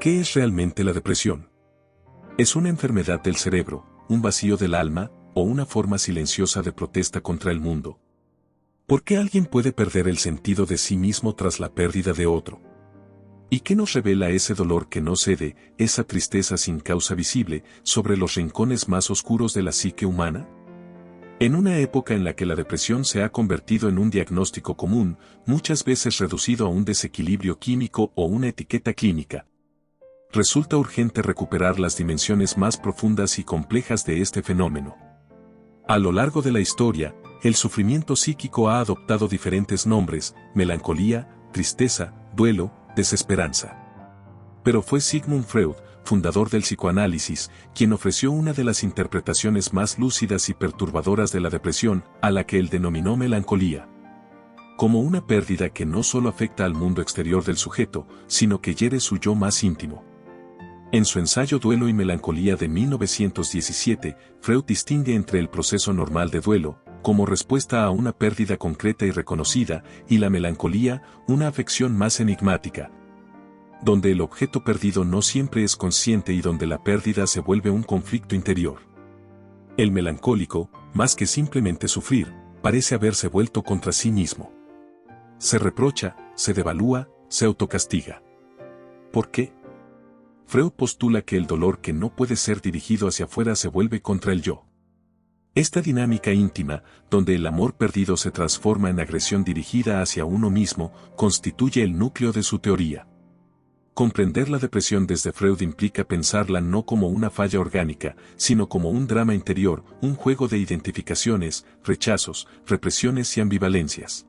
¿Qué es realmente la depresión? ¿Es una enfermedad del cerebro, un vacío del alma, o una forma silenciosa de protesta contra el mundo? ¿Por qué alguien puede perder el sentido de sí mismo tras la pérdida de otro? ¿Y qué nos revela ese dolor que no cede, esa tristeza sin causa visible, sobre los rincones más oscuros de la psique humana? En una época en la que la depresión se ha convertido en un diagnóstico común, muchas veces reducido a un desequilibrio químico o una etiqueta clínica, resulta urgente recuperar las dimensiones más profundas y complejas de este fenómeno. A lo largo de la historia, el sufrimiento psíquico ha adoptado diferentes nombres: melancolía, tristeza, duelo, desesperanza. Pero fue Sigmund Freud, fundador del psicoanálisis, quien ofreció una de las interpretaciones más lúcidas y perturbadoras de la depresión, a la que él denominó melancolía, como una pérdida que no solo afecta al mundo exterior del sujeto, sino que hiere su yo más íntimo. En su ensayo Duelo y Melancolía de 1917, Freud distingue entre el proceso normal de duelo, como respuesta a una pérdida concreta y reconocida, y la melancolía, una afección más enigmática, donde el objeto perdido no siempre es consciente y donde la pérdida se vuelve un conflicto interior. El melancólico, más que simplemente sufrir, parece haberse vuelto contra sí mismo. Se reprocha, se devalúa, se autocastiga. ¿Por qué? Freud postula que el dolor que no puede ser dirigido hacia afuera se vuelve contra el yo. Esta dinámica íntima, donde el amor perdido se transforma en agresión dirigida hacia uno mismo, constituye el núcleo de su teoría. Comprender la depresión desde Freud implica pensarla no como una falla orgánica, sino como un drama interior, un juego de identificaciones, rechazos, represiones y ambivalencias.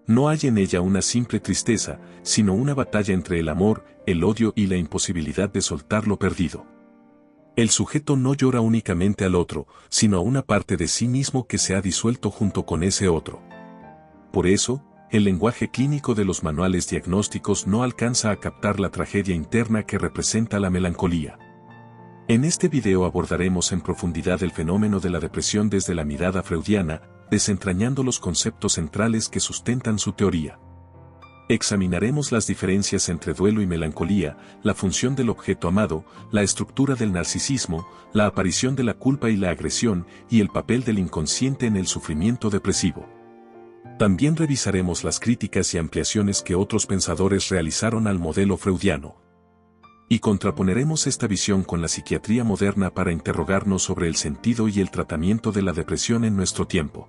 No hay en ella una simple tristeza, sino una batalla entre el amor, el odio y la imposibilidad de soltar lo perdido. El sujeto no llora únicamente al otro, sino a una parte de sí mismo que se ha disuelto junto con ese otro. Por eso, el lenguaje clínico de los manuales diagnósticos no alcanza a captar la tragedia interna que representa la melancolía. En este video abordaremos en profundidad el fenómeno de la depresión desde la mirada freudiana, desentrañando los conceptos centrales que sustentan su teoría. Examinaremos las diferencias entre duelo y melancolía, la función del objeto amado, la estructura del narcisismo, la aparición de la culpa y la agresión, y el papel del inconsciente en el sufrimiento depresivo. También revisaremos las críticas y ampliaciones que otros pensadores realizaron al modelo freudiano. Y contraponeremos esta visión con la psiquiatría moderna para interrogarnos sobre el sentido y el tratamiento de la depresión en nuestro tiempo.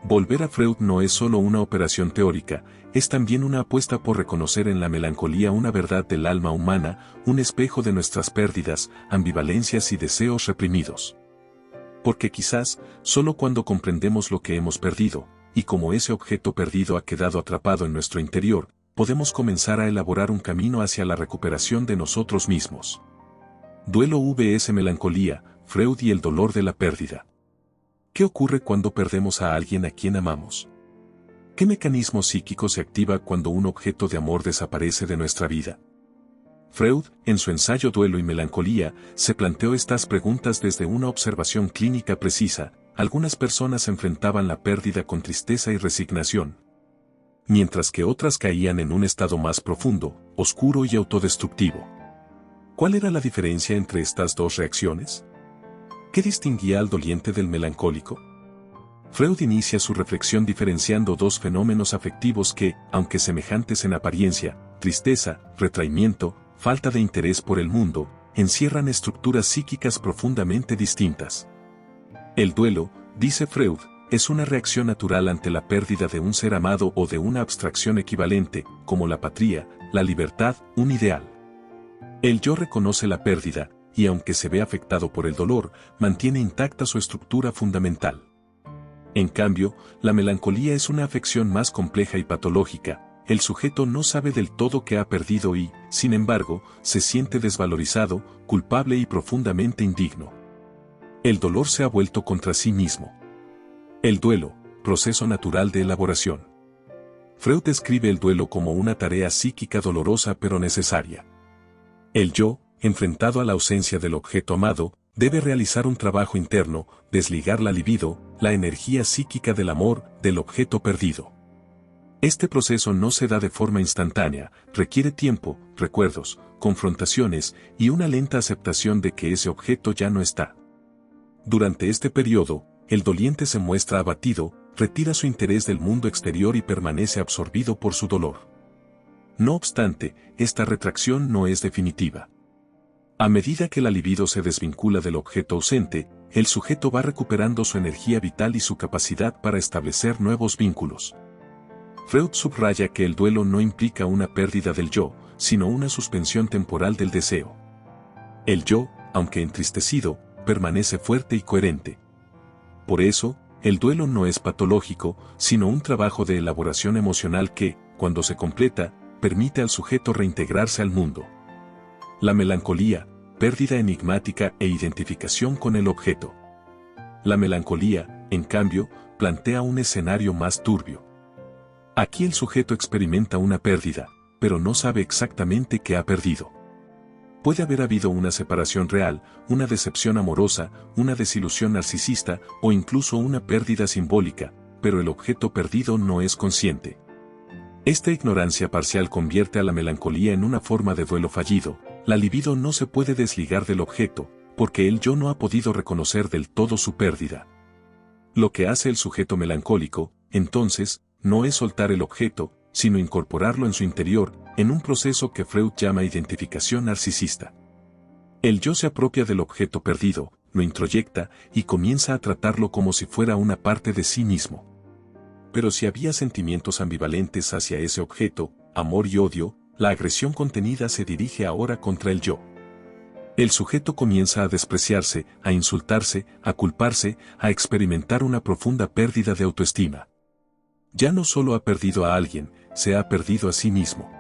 Volver a Freud no es solo una operación teórica, es también una apuesta por reconocer en la melancolía una verdad del alma humana, un espejo de nuestras pérdidas, ambivalencias y deseos reprimidos. Porque quizás, solo cuando comprendemos lo que hemos perdido, y como ese objeto perdido ha quedado atrapado en nuestro interior, podemos comenzar a elaborar un camino hacia la recuperación de nosotros mismos. Duelo vs melancolía, Freud y el dolor de la pérdida. ¿Qué ocurre cuando perdemos a alguien a quien amamos? ¿Qué mecanismo psíquico se activa cuando un objeto de amor desaparece de nuestra vida? Freud, en su ensayo Duelo y Melancolía, se planteó estas preguntas desde una observación clínica precisa. Algunas personas enfrentaban la pérdida con tristeza y resignación, mientras que otras caían en un estado más profundo, oscuro y autodestructivo. ¿Cuál era la diferencia entre estas dos reacciones? ¿Qué distinguía al doliente del melancólico? Freud inicia su reflexión diferenciando dos fenómenos afectivos que, aunque semejantes en apariencia, tristeza, retraimiento, falta de interés por el mundo, encierran estructuras psíquicas profundamente distintas. El duelo, dice Freud, es una reacción natural ante la pérdida de un ser amado o de una abstracción equivalente, como la patria, la libertad, un ideal. El yo reconoce la pérdida, y aunque se ve afectado por el dolor, mantiene intacta su estructura fundamental. En cambio, la melancolía es una afección más compleja y patológica. El sujeto no sabe del todo qué ha perdido y, sin embargo, se siente desvalorizado, culpable y profundamente indigno. El dolor se ha vuelto contra sí mismo. El duelo, proceso natural de elaboración. Freud describe el duelo como una tarea psíquica dolorosa pero necesaria. El yo, enfrentado a la ausencia del objeto amado, debe realizar un trabajo interno, desligar la libido, la energía psíquica del amor, del objeto perdido. Este proceso no se da de forma instantánea, requiere tiempo, recuerdos, confrontaciones y una lenta aceptación de que ese objeto ya no está. Durante este periodo, el doliente se muestra abatido, retira su interés del mundo exterior y permanece absorbido por su dolor. No obstante, esta retracción no es definitiva. A medida que la libido se desvincula del objeto ausente, el sujeto va recuperando su energía vital y su capacidad para establecer nuevos vínculos. Freud subraya que el duelo no implica una pérdida del yo, sino una suspensión temporal del deseo. El yo, aunque entristecido, permanece fuerte y coherente. Por eso, el duelo no es patológico, sino un trabajo de elaboración emocional que, cuando se completa, permite al sujeto reintegrarse al mundo. La melancolía, pérdida enigmática e identificación con el objeto. La melancolía, en cambio, plantea un escenario más turbio. Aquí el sujeto experimenta una pérdida, pero no sabe exactamente qué ha perdido. Puede haber habido una separación real, una decepción amorosa, una desilusión narcisista o incluso una pérdida simbólica, pero el objeto perdido no es consciente. Esta ignorancia parcial convierte a la melancolía en una forma de duelo fallido. La libido no se puede desligar del objeto, porque el yo no ha podido reconocer del todo su pérdida. Lo que hace el sujeto melancólico, entonces, no es soltar el objeto, sino incorporarlo en su interior, en un proceso que Freud llama identificación narcisista. El yo se apropia del objeto perdido, lo introyecta y comienza a tratarlo como si fuera una parte de sí mismo. Pero si había sentimientos ambivalentes hacia ese objeto, amor y odio, la agresión contenida se dirige ahora contra el yo. El sujeto comienza a despreciarse, a insultarse, a culparse, a experimentar una profunda pérdida de autoestima. Ya no solo ha perdido a alguien, se ha perdido a sí mismo.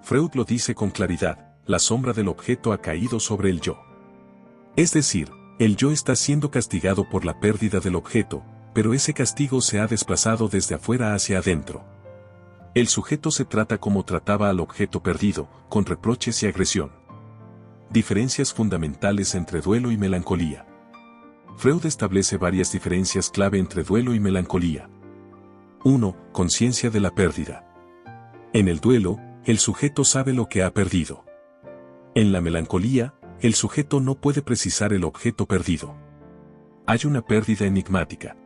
Freud lo dice con claridad, la sombra del objeto ha caído sobre el yo. Es decir, el yo está siendo castigado por la pérdida del objeto, pero ese castigo se ha desplazado desde afuera hacia adentro. El sujeto se trata como trataba al objeto perdido, con reproches y agresión. Diferencias fundamentales entre duelo y melancolía. Freud establece varias diferencias clave entre duelo y melancolía. 1. Conciencia de la pérdida. En el duelo, el sujeto sabe lo que ha perdido. En la melancolía, el sujeto no puede precisar el objeto perdido. Hay una pérdida enigmática.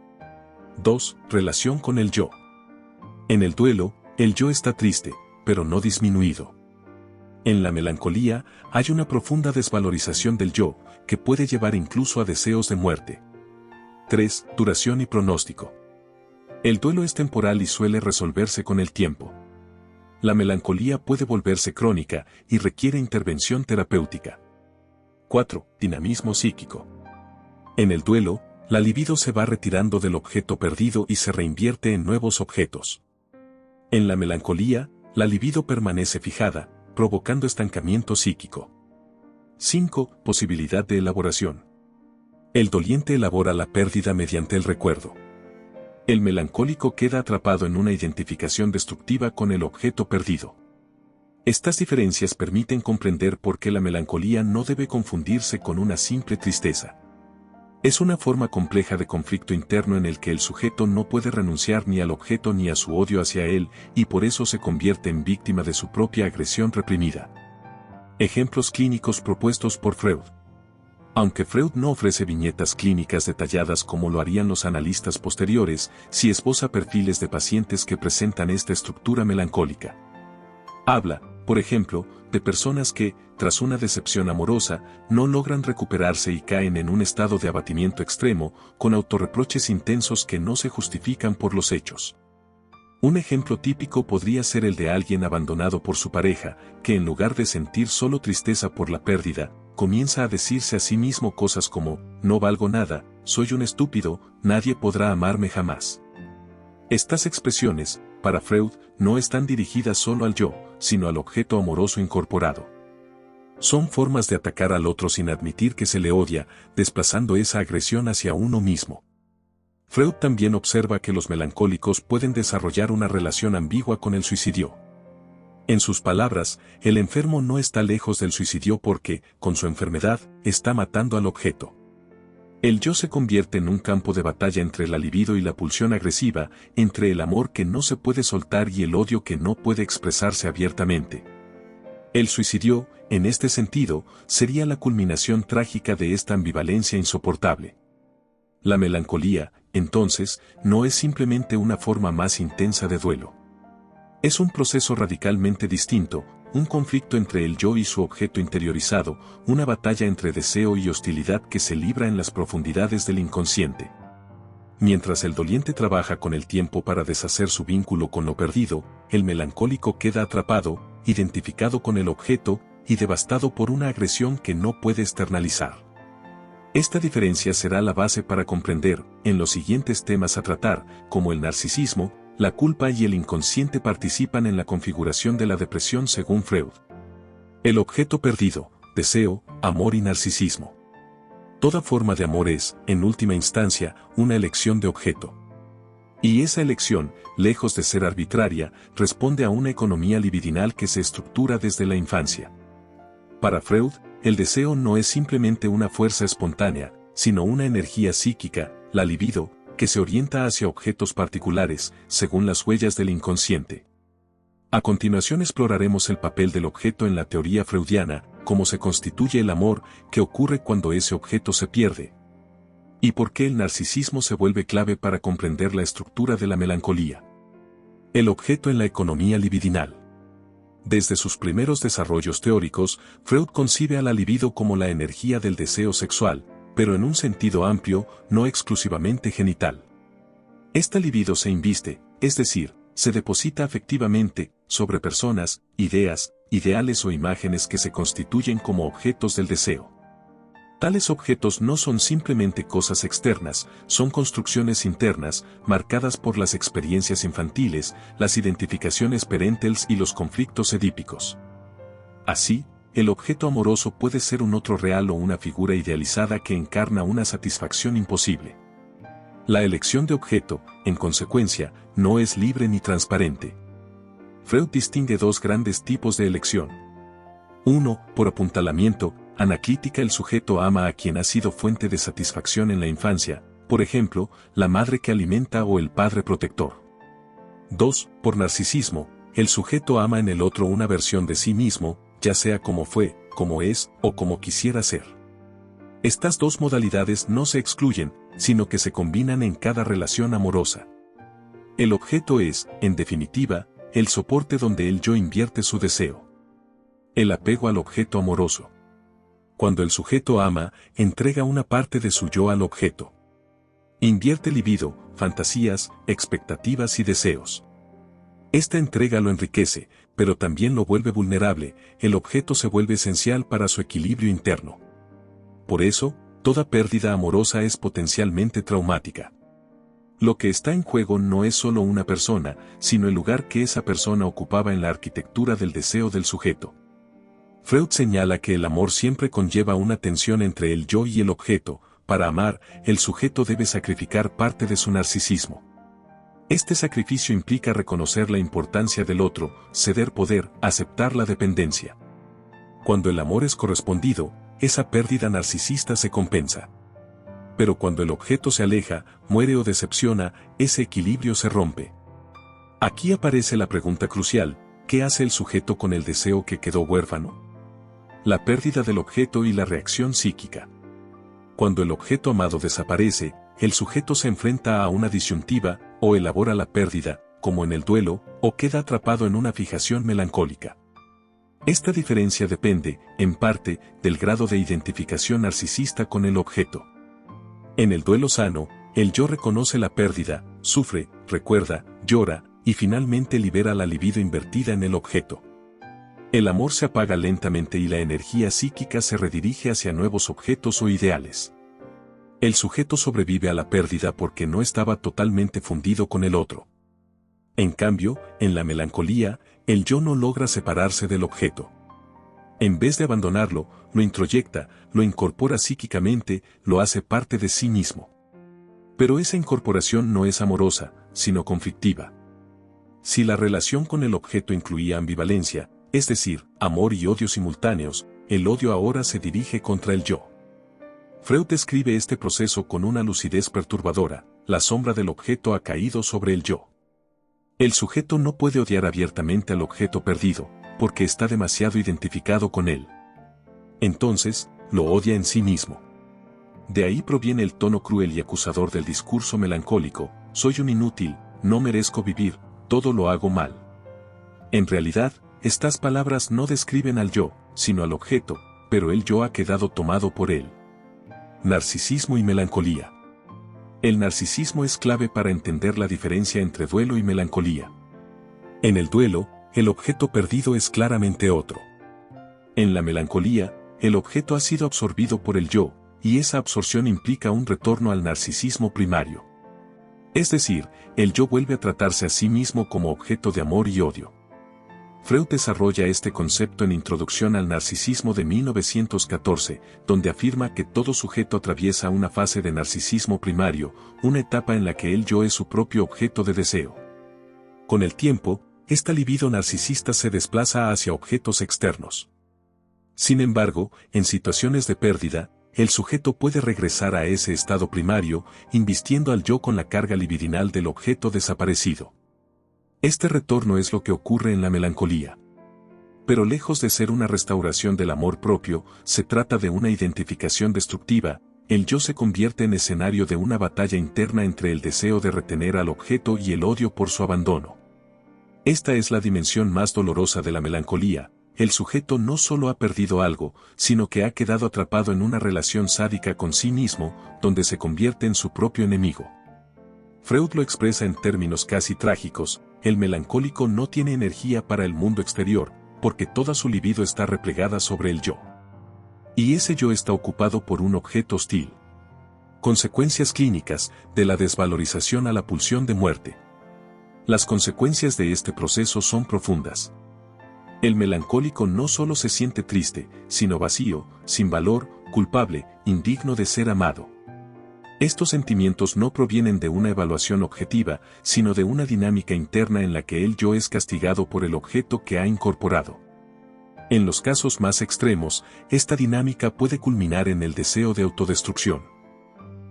2. Relación con el yo. En el duelo, el yo está triste, pero no disminuido. En la melancolía, hay una profunda desvalorización del yo, que puede llevar incluso a deseos de muerte. 3. Duración y pronóstico. El duelo es temporal y suele resolverse con el tiempo. La melancolía puede volverse crónica y requiere intervención terapéutica. 4. Dinamismo psíquico. En el duelo, la libido se va retirando del objeto perdido y se reinvierte en nuevos objetos. En la melancolía, la libido permanece fijada, provocando estancamiento psíquico. 5. Posibilidad de elaboración. El doliente elabora la pérdida mediante el recuerdo. El melancólico queda atrapado en una identificación destructiva con el objeto perdido. Estas diferencias permiten comprender por qué la melancolía no debe confundirse con una simple tristeza. Es una forma compleja de conflicto interno en el que el sujeto no puede renunciar ni al objeto ni a su odio hacia él, y por eso se convierte en víctima de su propia agresión reprimida. Ejemplos clínicos propuestos por Freud. Aunque Freud no ofrece viñetas clínicas detalladas como lo harían los analistas posteriores, sí esboza perfiles de pacientes que presentan esta estructura melancólica. Habla, por ejemplo, de personas que, tras una decepción amorosa, no logran recuperarse y caen en un estado de abatimiento extremo, con autorreproches intensos que no se justifican por los hechos. Un ejemplo típico podría ser el de alguien abandonado por su pareja, que en lugar de sentir solo tristeza por la pérdida, comienza a decirse a sí mismo cosas como, no valgo nada, soy un estúpido, nadie podrá amarme jamás. Estas expresiones, para Freud, no están dirigidas solo al yo, sino al objeto amoroso incorporado. Son formas de atacar al otro sin admitir que se le odia, desplazando esa agresión hacia uno mismo. Freud también observa que los melancólicos pueden desarrollar una relación ambigua con el suicidio. En sus palabras, el enfermo no está lejos del suicidio porque, con su enfermedad, está matando al objeto. El yo se convierte en un campo de batalla entre la libido y la pulsión agresiva, entre el amor que no se puede soltar y el odio que no puede expresarse abiertamente. El suicidio, en este sentido, sería la culminación trágica de esta ambivalencia insoportable. La melancolía, entonces, no es simplemente una forma más intensa de duelo. Es un proceso radicalmente distinto, un conflicto entre el yo y su objeto interiorizado, una batalla entre deseo y hostilidad que se libra en las profundidades del inconsciente. Mientras el doliente trabaja con el tiempo para deshacer su vínculo con lo perdido, el melancólico queda atrapado, identificado con el objeto, y devastado por una agresión que no puede externalizar. Esta diferencia será la base para comprender, en los siguientes temas a tratar, cómo el narcisismo, la culpa y el inconsciente participan en la configuración de la depresión según Freud. El objeto perdido, deseo, amor y narcisismo. Toda forma de amor es, en última instancia, una elección de objeto. Y esa elección, lejos de ser arbitraria, responde a una economía libidinal que se estructura desde la infancia. Para Freud, el deseo no es simplemente una fuerza espontánea, sino una energía psíquica, la libido, que se orienta hacia objetos particulares, según las huellas del inconsciente. A continuación exploraremos el papel del objeto en la teoría freudiana, cómo se constituye el amor, qué ocurre cuando ese objeto se pierde, y por qué el narcisismo se vuelve clave para comprender la estructura de la melancolía. El objeto en la economía libidinal. Desde sus primeros desarrollos teóricos, Freud concibe a la libido como la energía del deseo sexual, pero en un sentido amplio, no exclusivamente genital. Esta libido se inviste, es decir, se deposita afectivamente, sobre personas, ideas, ideales o imágenes que se constituyen como objetos del deseo. Tales objetos no son simplemente cosas externas, son construcciones internas, marcadas por las experiencias infantiles, las identificaciones parentales y los conflictos edípicos. Así, el objeto amoroso puede ser un otro real o una figura idealizada que encarna una satisfacción imposible. La elección de objeto, en consecuencia, no es libre ni transparente. Freud distingue dos grandes tipos de elección. 1. Por apuntalamiento, anaclítica. El sujeto ama a quien ha sido fuente de satisfacción en la infancia, por ejemplo, la madre que alimenta o el padre protector. 2. Por narcisismo, el sujeto ama en el otro una versión de sí mismo, ya sea como fue, como es, o como quisiera ser. Estas dos modalidades no se excluyen, sino que se combinan en cada relación amorosa. El objeto es, en definitiva, el soporte donde el yo invierte su deseo. El apego al objeto amoroso. Cuando el sujeto ama, entrega una parte de su yo al objeto. Invierte libido, fantasías, expectativas y deseos. Esta entrega lo enriquece, pero también lo vuelve vulnerable, el objeto se vuelve esencial para su equilibrio interno. Por eso, toda pérdida amorosa es potencialmente traumática. Lo que está en juego no es solo una persona, sino el lugar que esa persona ocupaba en la arquitectura del deseo del sujeto. Freud señala que el amor siempre conlleva una tensión entre el yo y el objeto. Para amar, el sujeto debe sacrificar parte de su narcisismo. Este sacrificio implica reconocer la importancia del otro, ceder poder, aceptar la dependencia. Cuando el amor es correspondido, esa pérdida narcisista se compensa. Pero cuando el objeto se aleja, muere o decepciona, ese equilibrio se rompe. Aquí aparece la pregunta crucial: ¿qué hace el sujeto con el deseo que quedó huérfano? La pérdida del objeto y la reacción psíquica. Cuando el objeto amado desaparece, el sujeto se enfrenta a una disyuntiva, o elabora la pérdida, como en el duelo, o queda atrapado en una fijación melancólica. Esta diferencia depende, en parte, del grado de identificación narcisista con el objeto. En el duelo sano, el yo reconoce la pérdida, sufre, recuerda, llora, y finalmente libera la libido invertida en el objeto. El amor se apaga lentamente y la energía psíquica se redirige hacia nuevos objetos o ideales. El sujeto sobrevive a la pérdida porque no estaba totalmente fundido con el otro. En cambio, en la melancolía, el yo no logra separarse del objeto. En vez de abandonarlo, lo introyecta, lo incorpora psíquicamente, lo hace parte de sí mismo. Pero esa incorporación no es amorosa, sino conflictiva. Si la relación con el objeto incluía ambivalencia, es decir, amor y odio simultáneos, el odio ahora se dirige contra el yo. Freud describe este proceso con una lucidez perturbadora: la sombra del objeto ha caído sobre el yo. El sujeto no puede odiar abiertamente al objeto perdido, porque está demasiado identificado con él. Entonces, lo odia en sí mismo. De ahí proviene el tono cruel y acusador del discurso melancólico: soy un inútil, no merezco vivir, todo lo hago mal. En realidad, estas palabras no describen al yo, sino al objeto, pero el yo ha quedado tomado por él. Narcisismo y melancolía. El narcisismo es clave para entender la diferencia entre duelo y melancolía. En el duelo, el objeto perdido es claramente otro. En la melancolía, el objeto ha sido absorbido por el yo, y esa absorción implica un retorno al narcisismo primario. Es decir, el yo vuelve a tratarse a sí mismo como objeto de amor y odio. Freud desarrolla este concepto en Introducción al Narcisismo de 1914, donde afirma que todo sujeto atraviesa una fase de narcisismo primario, una etapa en la que el yo es su propio objeto de deseo. Con el tiempo, esta libido narcisista se desplaza hacia objetos externos. Sin embargo, en situaciones de pérdida, el sujeto puede regresar a ese estado primario, invistiendo al yo con la carga libidinal del objeto desaparecido. Este retorno es lo que ocurre en la melancolía. Pero lejos de ser una restauración del amor propio, se trata de una identificación destructiva. El yo se convierte en escenario de una batalla interna entre el deseo de retener al objeto y el odio por su abandono. Esta es la dimensión más dolorosa de la melancolía. El sujeto no solo ha perdido algo, sino que ha quedado atrapado en una relación sádica con sí mismo, donde se convierte en su propio enemigo. Freud lo expresa en términos casi trágicos: el melancólico no tiene energía para el mundo exterior, porque toda su libido está replegada sobre el yo. Y ese yo está ocupado por un objeto hostil. Consecuencias clínicas, de la desvalorización a la pulsión de muerte. Las consecuencias de este proceso son profundas. El melancólico no solo se siente triste, sino vacío, sin valor, culpable, indigno de ser amado. Estos sentimientos no provienen de una evaluación objetiva, sino de una dinámica interna en la que el yo es castigado por el objeto que ha incorporado. En los casos más extremos, esta dinámica puede culminar en el deseo de autodestrucción.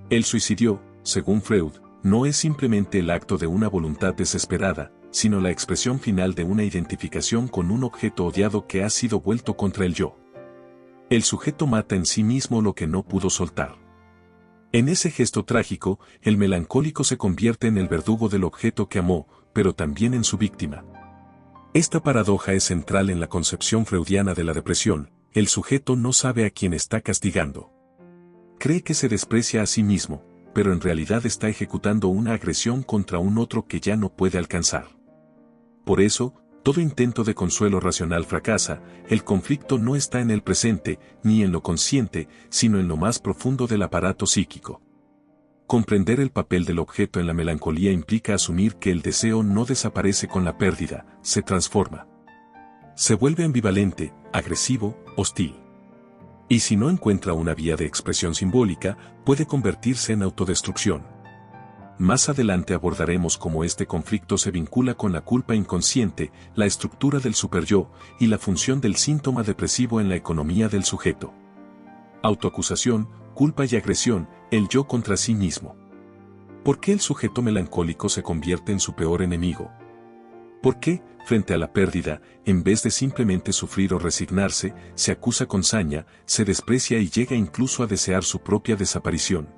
El suicidio, según Freud, no es simplemente el acto de una voluntad desesperada, sino la expresión final de una identificación con un objeto odiado que ha sido vuelto contra el yo. El sujeto mata en sí mismo lo que no pudo soltar. En ese gesto trágico, el melancólico se convierte en el verdugo del objeto que amó, pero también en su víctima. Esta paradoja es central en la concepción freudiana de la depresión. El sujeto no sabe a quién está castigando. Cree que se desprecia a sí mismo, pero en realidad está ejecutando una agresión contra un otro que ya no puede alcanzar. Por eso, todo intento de consuelo racional fracasa. El conflicto no está en el presente, ni en lo consciente, sino en lo más profundo del aparato psíquico. Comprender el papel del objeto en la melancolía implica asumir que el deseo no desaparece con la pérdida, se transforma. Se vuelve ambivalente, agresivo, hostil. Y si no encuentra una vía de expresión simbólica, puede convertirse en autodestrucción. Más adelante abordaremos cómo este conflicto se vincula con la culpa inconsciente, la estructura del superyo, y la función del síntoma depresivo en la economía del sujeto. Autoacusación, culpa y agresión, el yo contra sí mismo. ¿Por qué el sujeto melancólico se convierte en su peor enemigo? ¿Por qué, frente a la pérdida, en vez de simplemente sufrir o resignarse, se acusa con saña, se desprecia y llega incluso a desear su propia desaparición?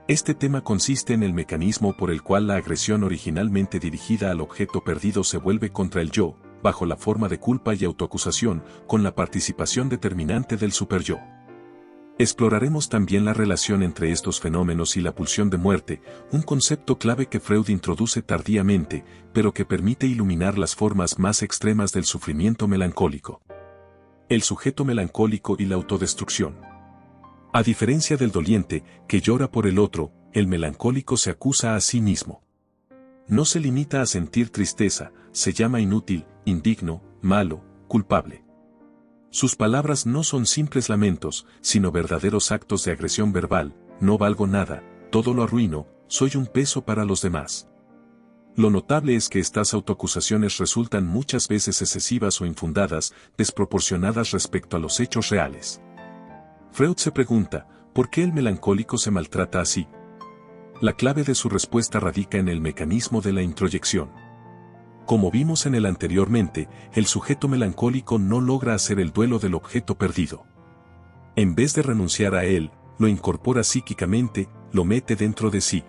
Este tema consiste en el mecanismo por el cual la agresión originalmente dirigida al objeto perdido se vuelve contra el yo, bajo la forma de culpa y autoacusación, con la participación determinante del superyo. Exploraremos también la relación entre estos fenómenos y la pulsión de muerte, un concepto clave que Freud introduce tardíamente, pero que permite iluminar las formas más extremas del sufrimiento melancólico. El sujeto melancólico y la autodestrucción. A diferencia del doliente, que llora por el otro, el melancólico se acusa a sí mismo. No se limita a sentir tristeza, se llama inútil, indigno, malo, culpable. Sus palabras no son simples lamentos, sino verdaderos actos de agresión verbal: no valgo nada, todo lo arruino, soy un peso para los demás. Lo notable es que estas autoacusaciones resultan muchas veces excesivas o infundadas, desproporcionadas respecto a los hechos reales. Freud se pregunta, ¿por qué el melancólico se maltrata así? La clave de su respuesta radica en el mecanismo de la introyección. Como vimos en el anteriormente, el sujeto melancólico no logra hacer el duelo del objeto perdido. En vez de renunciar a él, lo incorpora psíquicamente, lo mete dentro de sí.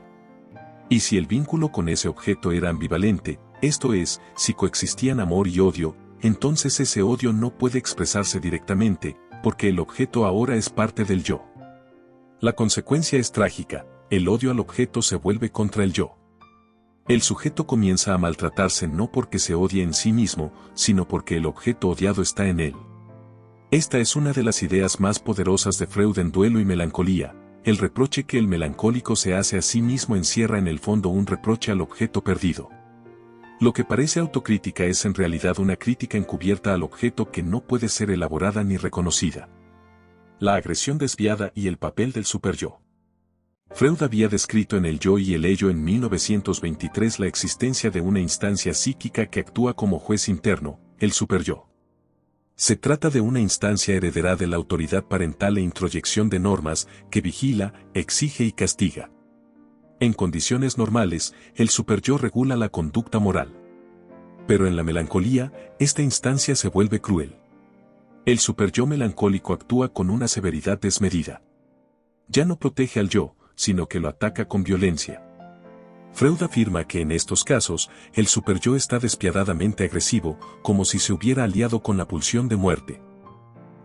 Y si el vínculo con ese objeto era ambivalente, esto es, si coexistían amor y odio, entonces ese odio no puede expresarse directamente, porque el objeto ahora es parte del yo. La consecuencia es trágica, el odio al objeto se vuelve contra el yo. El sujeto comienza a maltratarse no porque se odie en sí mismo, sino porque el objeto odiado está en él. Esta es una de las ideas más poderosas de Freud en Duelo y Melancolía. El reproche que el melancólico se hace a sí mismo encierra en el fondo un reproche al objeto perdido. Lo que parece autocrítica es en realidad una crítica encubierta al objeto que no puede ser elaborada ni reconocida. La agresión desviada y el papel del superyo. Freud había descrito en El yo y el ello en 1923 la existencia de una instancia psíquica que actúa como juez interno, el superyo. Se trata de una instancia heredera de la autoridad parental e introyección de normas, que vigila, exige y castiga. En condiciones normales, el superyo regula la conducta moral. Pero en la melancolía, esta instancia se vuelve cruel. El superyo melancólico actúa con una severidad desmedida. Ya no protege al yo, sino que lo ataca con violencia. Freud afirma que en estos casos, el superyo está despiadadamente agresivo, como si se hubiera aliado con la pulsión de muerte.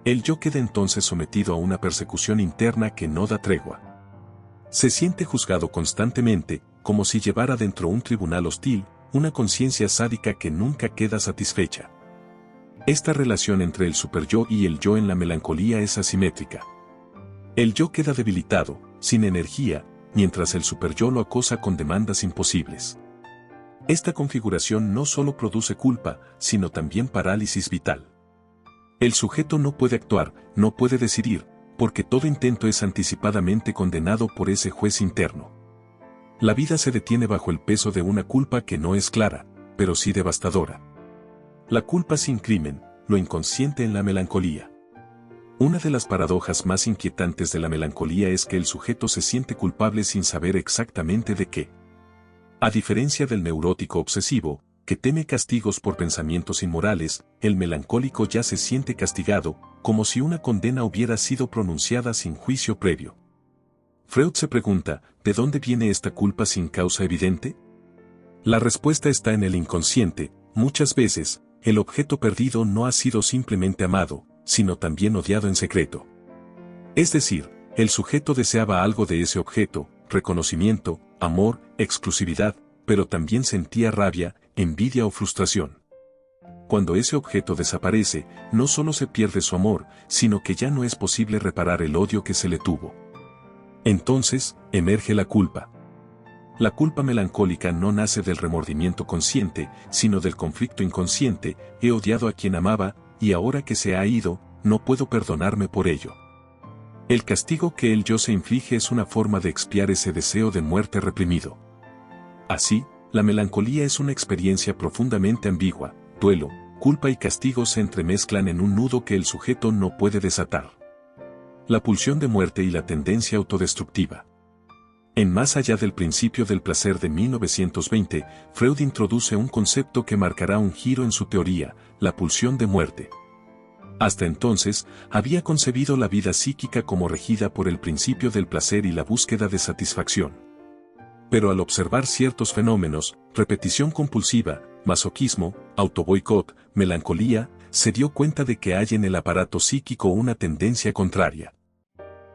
El yo queda entonces sometido a una persecución interna que no da tregua. Se siente juzgado constantemente, como si llevara dentro un tribunal hostil, una conciencia sádica que nunca queda satisfecha. Esta relación entre el superyo y el yo en la melancolía es asimétrica. El yo queda debilitado, sin energía, mientras el superyo lo acosa con demandas imposibles. Esta configuración no solo produce culpa, sino también parálisis vital. El sujeto no puede actuar, no puede decidir, porque todo intento es anticipadamente condenado por ese juez interno. La vida se detiene bajo el peso de una culpa que no es clara, pero sí devastadora. La culpa sin crimen, lo inconsciente en la melancolía. Una de las paradojas más inquietantes de la melancolía es que el sujeto se siente culpable sin saber exactamente de qué. A diferencia del neurótico obsesivo, que teme castigos por pensamientos inmorales, el melancólico ya se siente castigado, como si una condena hubiera sido pronunciada sin juicio previo. Freud se pregunta, ¿de dónde viene esta culpa sin causa evidente? La respuesta está en el inconsciente. Muchas veces, el objeto perdido no ha sido simplemente amado, sino también odiado en secreto. Es decir, el sujeto deseaba algo de ese objeto, reconocimiento, amor, exclusividad, pero también sentía rabia, envidia o frustración. Cuando ese objeto desaparece, no solo se pierde su amor, sino que ya no es posible reparar el odio que se le tuvo. Entonces, emerge la culpa. La culpa melancólica no nace del remordimiento consciente, sino del conflicto inconsciente. He odiado a quien amaba, y ahora que se ha ido, no puedo perdonarme por ello. El castigo que el yo se inflige es una forma de expiar ese deseo de muerte reprimido. Así, la melancolía es una experiencia profundamente ambigua. Duelo, culpa y castigo se entremezclan en un nudo que el sujeto no puede desatar. La pulsión de muerte y la tendencia autodestructiva. En Más allá del principio del placer de 1920, Freud introduce un concepto que marcará un giro en su teoría, la pulsión de muerte. Hasta entonces, había concebido la vida psíquica como regida por el principio del placer y la búsqueda de satisfacción. Pero al observar ciertos fenómenos, repetición compulsiva, masoquismo, autoboicot, melancolía, se dio cuenta de que hay en el aparato psíquico una tendencia contraria.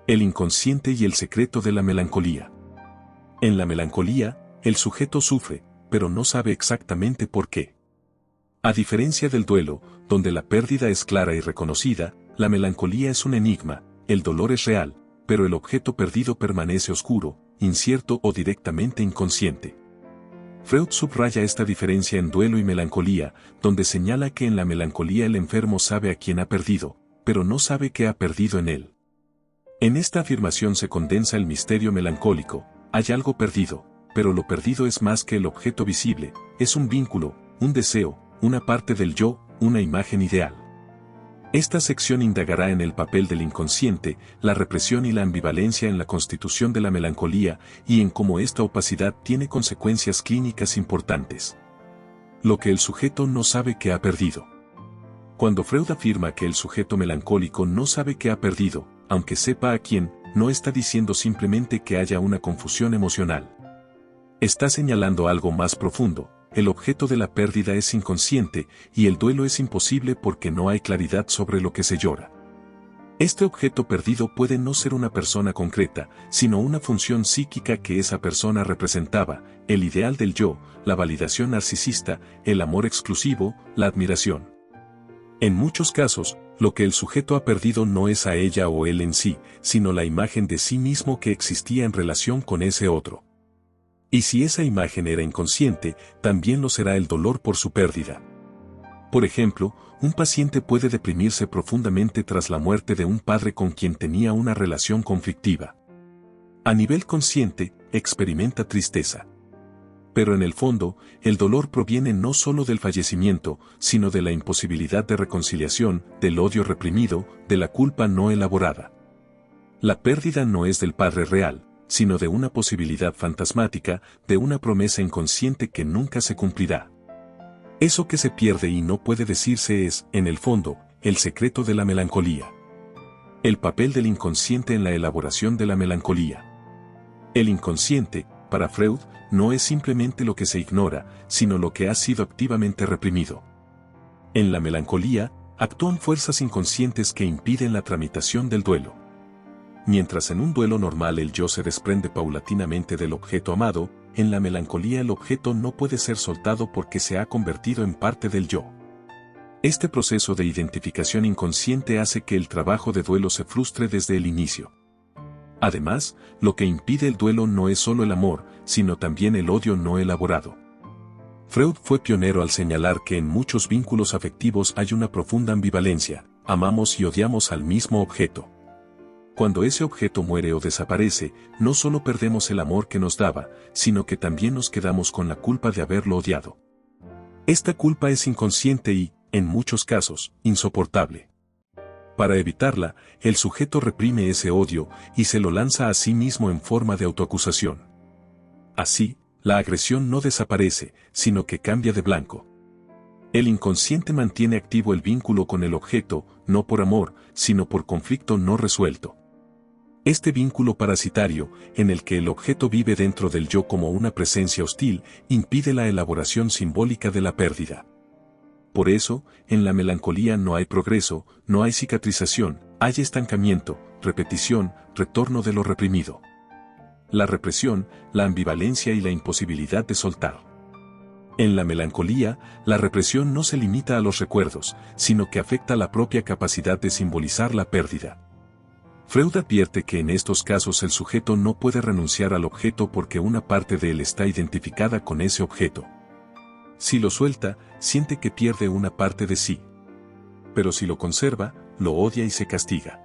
El inconsciente y el secreto de la melancolía. En la melancolía, el sujeto sufre, pero no sabe exactamente por qué. A diferencia del duelo, donde la pérdida es clara y reconocida, la melancolía es un enigma, el dolor es real, pero el objeto perdido permanece oscuro, incierto o directamente inconsciente. Freud subraya esta diferencia en Duelo y Melancolía, donde señala que en la melancolía el enfermo sabe a quién ha perdido, pero no sabe qué ha perdido en él. En esta afirmación se condensa el misterio melancólico. Hay algo perdido, pero lo perdido es más que el objeto visible, es un vínculo, un deseo, una parte del yo, una imagen ideal. Esta sección indagará en el papel del inconsciente, la represión y la ambivalencia en la constitución de la melancolía y en cómo esta opacidad tiene consecuencias clínicas importantes. Lo que el sujeto no sabe que ha perdido. Cuando Freud afirma que el sujeto melancólico no sabe que ha perdido, aunque sepa a quién, no está diciendo simplemente que haya una confusión emocional. Está señalando algo más profundo: el objeto de la pérdida es inconsciente y el duelo es imposible porque no hay claridad sobre lo que se llora. Este objeto perdido puede no ser una persona concreta, sino una función psíquica que esa persona representaba: el ideal del yo, la validación narcisista, el amor exclusivo, la admiración. En muchos casos, lo que el sujeto ha perdido no es a ella o él en sí, sino la imagen de sí mismo que existía en relación con ese otro. Y si esa imagen era inconsciente, también lo será el dolor por su pérdida. Por ejemplo, un paciente puede deprimirse profundamente tras la muerte de un padre con quien tenía una relación conflictiva. A nivel consciente, experimenta tristeza. Pero en el fondo, el dolor proviene no solo del fallecimiento, sino de la imposibilidad de reconciliación, del odio reprimido, de la culpa no elaborada. La pérdida no es del padre real, sino de una posibilidad fantasmática, de una promesa inconsciente que nunca se cumplirá. Eso que se pierde y no puede decirse es, en el fondo, el secreto de la melancolía. El papel del inconsciente en la elaboración de la melancolía. El inconsciente, para Freud, no es simplemente lo que se ignora, sino lo que ha sido activamente reprimido. En la melancolía, actúan fuerzas inconscientes que impiden la tramitación del duelo. Mientras en un duelo normal el yo se desprende paulatinamente del objeto amado, en la melancolía el objeto no puede ser soltado porque se ha convertido en parte del yo. Este proceso de identificación inconsciente hace que el trabajo de duelo se frustre desde el inicio. Además, lo que impide el duelo no es solo el amor, sino también el odio no elaborado. Freud fue pionero al señalar que en muchos vínculos afectivos hay una profunda ambivalencia: amamos y odiamos al mismo objeto. Cuando ese objeto muere o desaparece, no solo perdemos el amor que nos daba, sino que también nos quedamos con la culpa de haberlo odiado. Esta culpa es inconsciente y, en muchos casos, insoportable. Para evitarla, el sujeto reprime ese odio y se lo lanza a sí mismo en forma de autoacusación. Así, la agresión no desaparece, sino que cambia de blanco. El inconsciente mantiene activo el vínculo con el objeto, no por amor, sino por conflicto no resuelto. Este vínculo parasitario, en el que el objeto vive dentro del yo como una presencia hostil, impide la elaboración simbólica de la pérdida. Por eso, en la melancolía no hay progreso, no hay cicatrización, hay estancamiento, repetición, retorno de lo reprimido. La represión, la ambivalencia y la imposibilidad de soltar. En la melancolía, la represión no se limita a los recuerdos, sino que afecta la propia capacidad de simbolizar la pérdida. Freud advierte que en estos casos el sujeto no puede renunciar al objeto porque una parte de él está identificada con ese objeto. Si lo suelta, siente que pierde una parte de sí. Pero si lo conserva, lo odia y se castiga.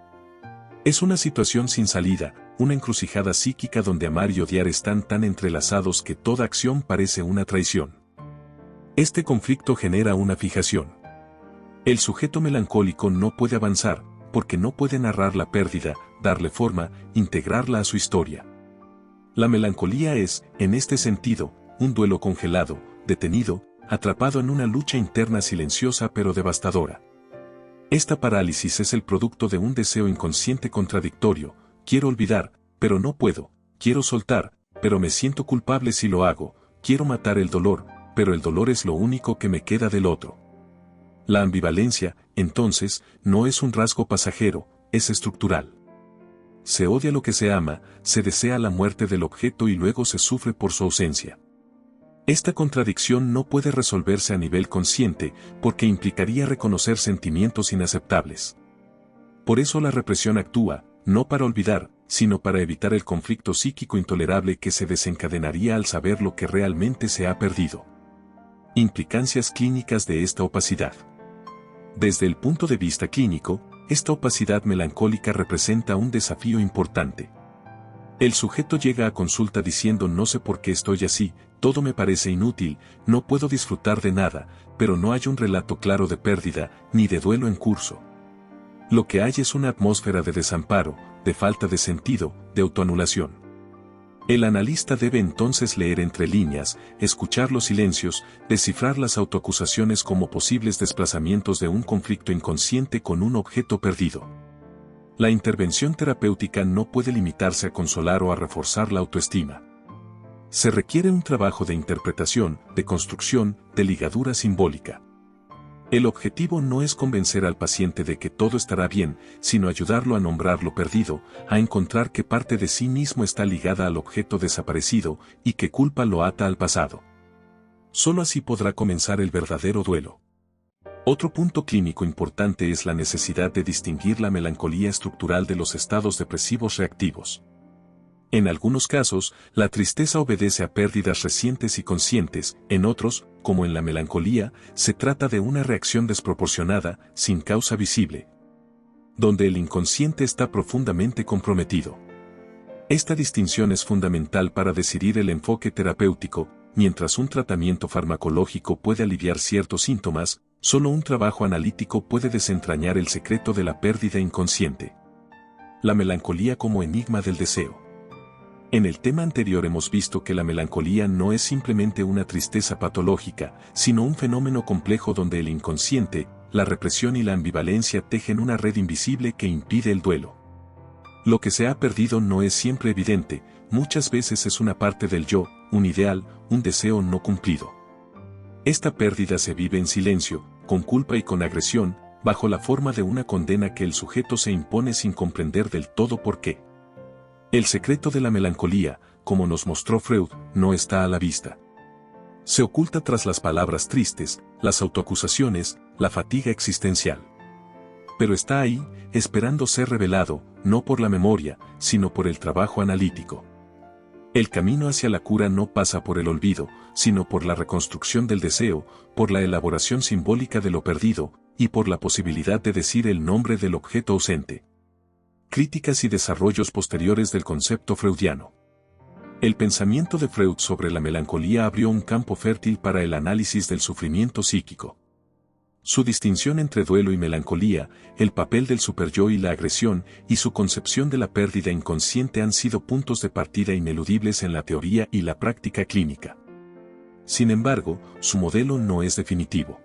Es una situación sin salida, una encrucijada psíquica donde amar y odiar están tan entrelazados que toda acción parece una traición. Este conflicto genera una fijación. El sujeto melancólico no puede avanzar, porque no puede narrar la pérdida, darle forma, integrarla a su historia. La melancolía es, en este sentido, un duelo congelado, detenido, atrapado en una lucha interna silenciosa pero devastadora. Esta parálisis es el producto de un deseo inconsciente contradictorio: quiero olvidar, pero no puedo; quiero soltar, pero me siento culpable si lo hago; quiero matar el dolor, pero el dolor es lo único que me queda del otro. La ambivalencia, entonces, no es un rasgo pasajero, es estructural. Se odia lo que se ama, se desea la muerte del objeto y luego se sufre por su ausencia. Esta contradicción no puede resolverse a nivel consciente, porque implicaría reconocer sentimientos inaceptables. Por eso la represión actúa, no para olvidar, sino para evitar el conflicto psíquico intolerable que se desencadenaría al saber lo que realmente se ha perdido. Implicancias clínicas de esta opacidad. Desde el punto de vista clínico, esta opacidad melancólica representa un desafío importante. El sujeto llega a consulta diciendo: no sé por qué estoy así, todo me parece inútil, no puedo disfrutar de nada, pero no hay un relato claro de pérdida, ni de duelo en curso. Lo que hay es una atmósfera de desamparo, de falta de sentido, de autoanulación. El analista debe entonces leer entre líneas, escuchar los silencios, descifrar las autoacusaciones como posibles desplazamientos de un conflicto inconsciente con un objeto perdido. La intervención terapéutica no puede limitarse a consolar o a reforzar la autoestima. Se requiere un trabajo de interpretación, de construcción, de ligadura simbólica. El objetivo no es convencer al paciente de que todo estará bien, sino ayudarlo a nombrar lo perdido, a encontrar que parte de sí mismo está ligada al objeto desaparecido y que culpa lo ata al pasado. Solo así podrá comenzar el verdadero duelo. Otro punto clínico importante es la necesidad de distinguir la melancolía estructural de los estados depresivos reactivos. En algunos casos, la tristeza obedece a pérdidas recientes y conscientes, en otros, como en la melancolía, se trata de una reacción desproporcionada, sin causa visible, donde el inconsciente está profundamente comprometido. Esta distinción es fundamental para decidir el enfoque terapéutico. Mientras un tratamiento farmacológico puede aliviar ciertos síntomas, solo un trabajo analítico puede desentrañar el secreto de la pérdida inconsciente. La melancolía como enigma del deseo. En el tema anterior hemos visto que la melancolía no es simplemente una tristeza patológica, sino un fenómeno complejo donde el inconsciente, la represión y la ambivalencia tejen una red invisible que impide el duelo. Lo que se ha perdido no es siempre evidente, muchas veces es una parte del yo, un ideal, un deseo no cumplido. Esta pérdida se vive en silencio, con culpa y con agresión, bajo la forma de una condena que el sujeto se impone sin comprender del todo por qué. El secreto de la melancolía, como nos mostró Freud, no está a la vista. Se oculta tras las palabras tristes, las autoacusaciones, la fatiga existencial. Pero está ahí, esperando ser revelado, no por la memoria, sino por el trabajo analítico. El camino hacia la cura no pasa por el olvido, sino por la reconstrucción del deseo, por la elaboración simbólica de lo perdido, y por la posibilidad de decir el nombre del objeto ausente. Críticas y desarrollos posteriores del concepto freudiano. El pensamiento de Freud sobre la melancolía abrió un campo fértil para el análisis del sufrimiento psíquico. Su distinción entre duelo y melancolía, el papel del superyo y la agresión, y su concepción de la pérdida inconsciente han sido puntos de partida ineludibles en la teoría y la práctica clínica. Sin embargo, su modelo no es definitivo.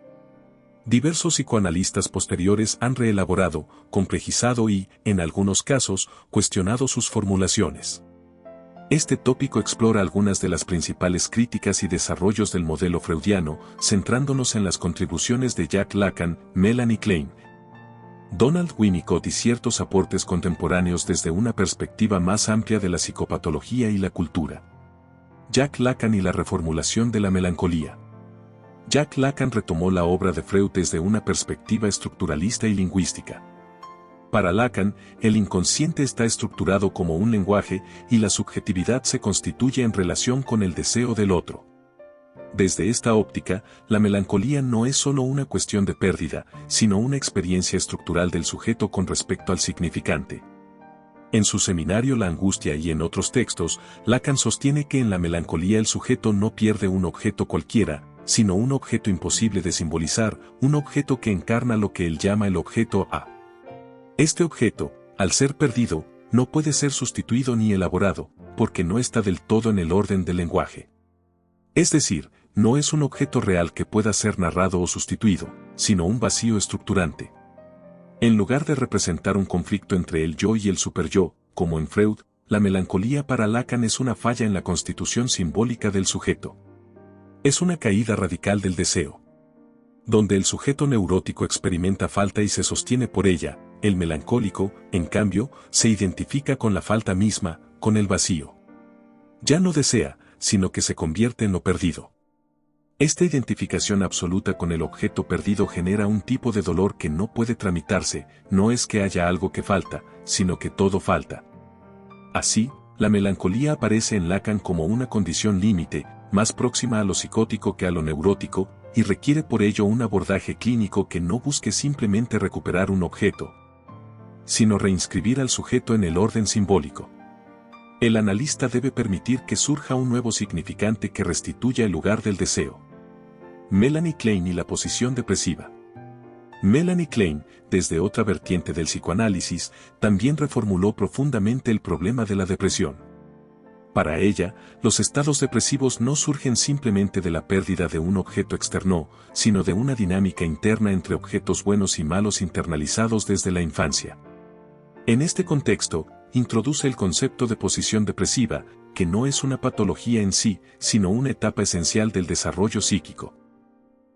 Diversos psicoanalistas posteriores han reelaborado, complejizado y, en algunos casos, cuestionado sus formulaciones. Este tópico explora algunas de las principales críticas y desarrollos del modelo freudiano, centrándonos en las contribuciones de Jack Lacan, Melanie Klein, Donald Winnicott y ciertos aportes contemporáneos desde una perspectiva más amplia de la psicopatología y la cultura. Jack Lacan y la reformulación de la melancolía. Jack Lacan retomó la obra de Freud desde una perspectiva estructuralista y lingüística. Para Lacan, el inconsciente está estructurado como un lenguaje y la subjetividad se constituye en relación con el deseo del otro. Desde esta óptica, la melancolía no es solo una cuestión de pérdida, sino una experiencia estructural del sujeto con respecto al significante. En su seminario La angustia y en otros textos, Lacan sostiene que en la melancolía el sujeto no pierde un objeto cualquiera, sino un objeto imposible de simbolizar, un objeto que encarna lo que él llama el objeto A. Este objeto, al ser perdido, no puede ser sustituido ni elaborado, porque no está del todo en el orden del lenguaje. Es decir, no es un objeto real que pueda ser narrado o sustituido, sino un vacío estructurante. En lugar de representar un conflicto entre el yo y el superyo, como en Freud, la melancolía para Lacan es una falla en la constitución simbólica del sujeto. Es una caída radical del deseo. Donde el sujeto neurótico experimenta falta y se sostiene por ella, el melancólico, en cambio, se identifica con la falta misma, con el vacío. Ya no desea, sino que se convierte en lo perdido. Esta identificación absoluta con el objeto perdido genera un tipo de dolor que no puede tramitarse, no es que haya algo que falta, sino que todo falta. Así, la melancolía aparece en Lacan como una condición límite, más próxima a lo psicótico que a lo neurótico, y requiere por ello un abordaje clínico que no busque simplemente recuperar un objeto, sino reinscribir al sujeto en el orden simbólico. El analista debe permitir que surja un nuevo significante que restituya el lugar del deseo. Melanie Klein y la posición depresiva. Melanie Klein, desde otra vertiente del psicoanálisis, también reformuló profundamente el problema de la depresión. Para ella, los estados depresivos no surgen simplemente de la pérdida de un objeto externo, sino de una dinámica interna entre objetos buenos y malos internalizados desde la infancia. En este contexto, introduce el concepto de posición depresiva, que no es una patología en sí, sino una etapa esencial del desarrollo psíquico.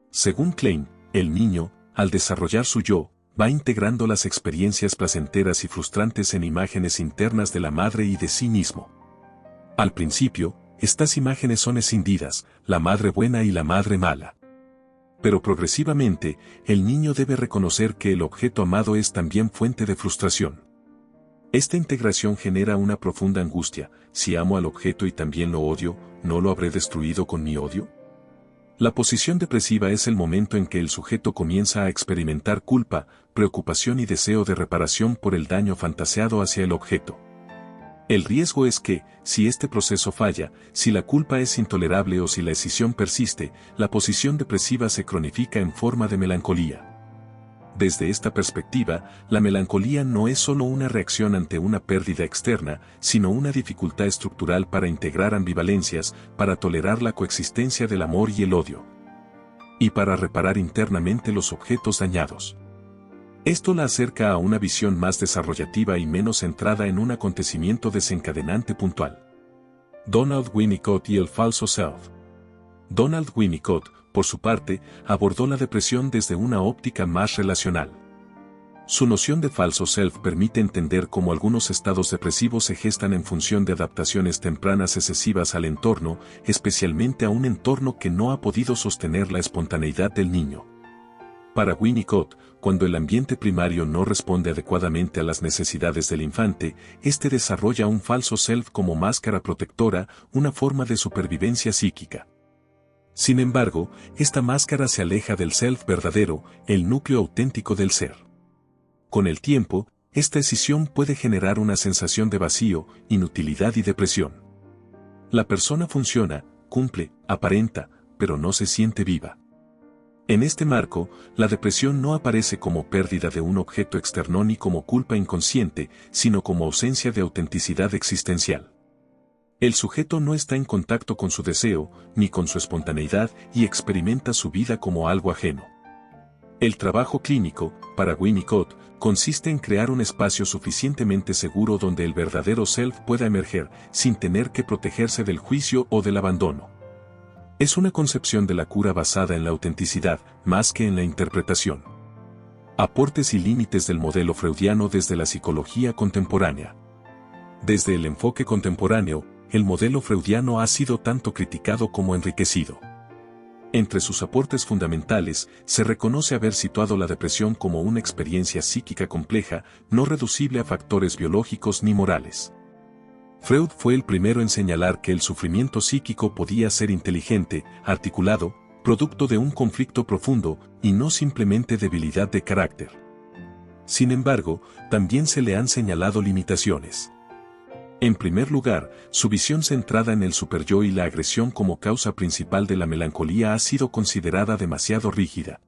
Según Klein, el niño, al desarrollar su yo, va integrando las experiencias placenteras y frustrantes en imágenes internas de la madre y de sí mismo. Al principio, estas imágenes son escindidas, la madre buena y la madre mala. Pero progresivamente, el niño debe reconocer que el objeto amado es también fuente de frustración. Esta integración genera una profunda angustia: si amo al objeto y también lo odio, ¿no lo habré destruido con mi odio? La posición depresiva es el momento en que el sujeto comienza a experimentar culpa, preocupación y deseo de reparación por el daño fantaseado hacia el objeto. El riesgo es que, si este proceso falla, si la culpa es intolerable o si la escisión persiste, la posición depresiva se cronifica en forma de melancolía. Desde esta perspectiva, la melancolía no es solo una reacción ante una pérdida externa, sino una dificultad estructural para integrar ambivalencias, para tolerar la coexistencia del amor y el odio, y para reparar internamente los objetos dañados. Esto la acerca a una visión más desarrollativa y menos centrada en un acontecimiento desencadenante puntual. Donald Winnicott y el falso self. Donald Winnicott, por su parte, abordó la depresión desde una óptica más relacional. Su noción de falso self permite entender cómo algunos estados depresivos se gestan en función de adaptaciones tempranas excesivas al entorno, especialmente a un entorno que no ha podido sostener la espontaneidad del niño. Para Winnicott, cuando el ambiente primario no responde adecuadamente a las necesidades del infante, este desarrolla un falso self como máscara protectora, una forma de supervivencia psíquica. Sin embargo, esta máscara se aleja del self verdadero, el núcleo auténtico del ser. Con el tiempo, esta escisión puede generar una sensación de vacío, inutilidad y depresión. La persona funciona, cumple, aparenta, pero no se siente viva. En este marco, la depresión no aparece como pérdida de un objeto externo ni como culpa inconsciente, sino como ausencia de autenticidad existencial. El sujeto no está en contacto con su deseo, ni con su espontaneidad, y experimenta su vida como algo ajeno. El trabajo clínico, para Winnicott, consiste en crear un espacio suficientemente seguro donde el verdadero self pueda emerger, sin tener que protegerse del juicio o del abandono. Es una concepción de la cura basada en la autenticidad, más que en la interpretación. Aportes y límites del modelo freudiano desde la psicología contemporánea. Desde el enfoque contemporáneo, el modelo freudiano ha sido tanto criticado como enriquecido. Entre sus aportes fundamentales, se reconoce haber situado la depresión como una experiencia psíquica compleja, no reducible a factores biológicos ni morales. Freud fue el primero en señalar que el sufrimiento psíquico podía ser inteligente, articulado, producto de un conflicto profundo, y no simplemente debilidad de carácter. Sin embargo, también se le han señalado limitaciones. En primer lugar, su visión centrada en el superyo y la agresión como causa principal de la melancolía ha sido considerada demasiado rígida.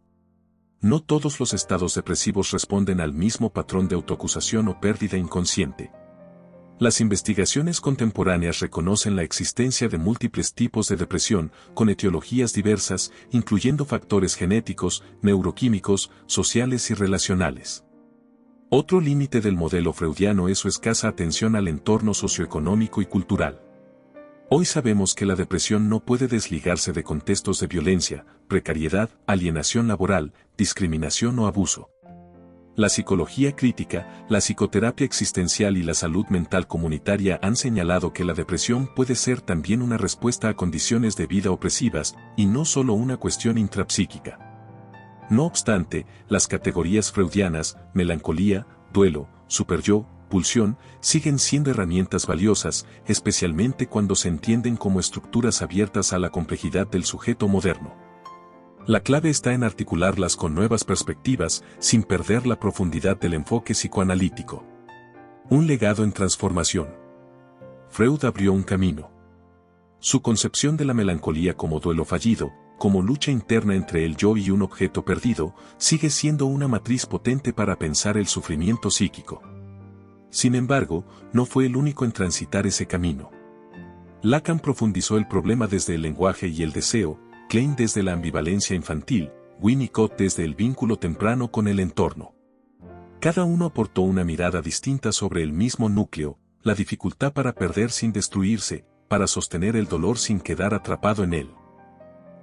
No todos los estados depresivos responden al mismo patrón de autoacusación o pérdida inconsciente. Las investigaciones contemporáneas reconocen la existencia de múltiples tipos de depresión, con etiologías diversas, incluyendo factores genéticos, neuroquímicos, sociales y relacionales. Otro límite del modelo freudiano es su escasa atención al entorno socioeconómico y cultural. Hoy sabemos que la depresión no puede desligarse de contextos de violencia, precariedad, alienación laboral, discriminación o abuso. La psicología crítica, la psicoterapia existencial y la salud mental comunitaria han señalado que la depresión puede ser también una respuesta a condiciones de vida opresivas, y no solo una cuestión intrapsíquica. No obstante, las categorías freudianas, melancolía, duelo, superyo, pulsión, siguen siendo herramientas valiosas, especialmente cuando se entienden como estructuras abiertas a la complejidad del sujeto moderno. La clave está en articularlas con nuevas perspectivas, sin perder la profundidad del enfoque psicoanalítico. Un legado en transformación. Freud abrió un camino. Su concepción de la melancolía como duelo fallido, como lucha interna entre el yo y un objeto perdido, sigue siendo una matriz potente para pensar el sufrimiento psíquico. Sin embargo, no fue el único en transitar ese camino. Lacan profundizó el problema desde el lenguaje y el deseo, Klein desde la ambivalencia infantil, Winnicott desde el vínculo temprano con el entorno. Cada uno aportó una mirada distinta sobre el mismo núcleo, la dificultad para perder sin destruirse, para sostener el dolor sin quedar atrapado en él.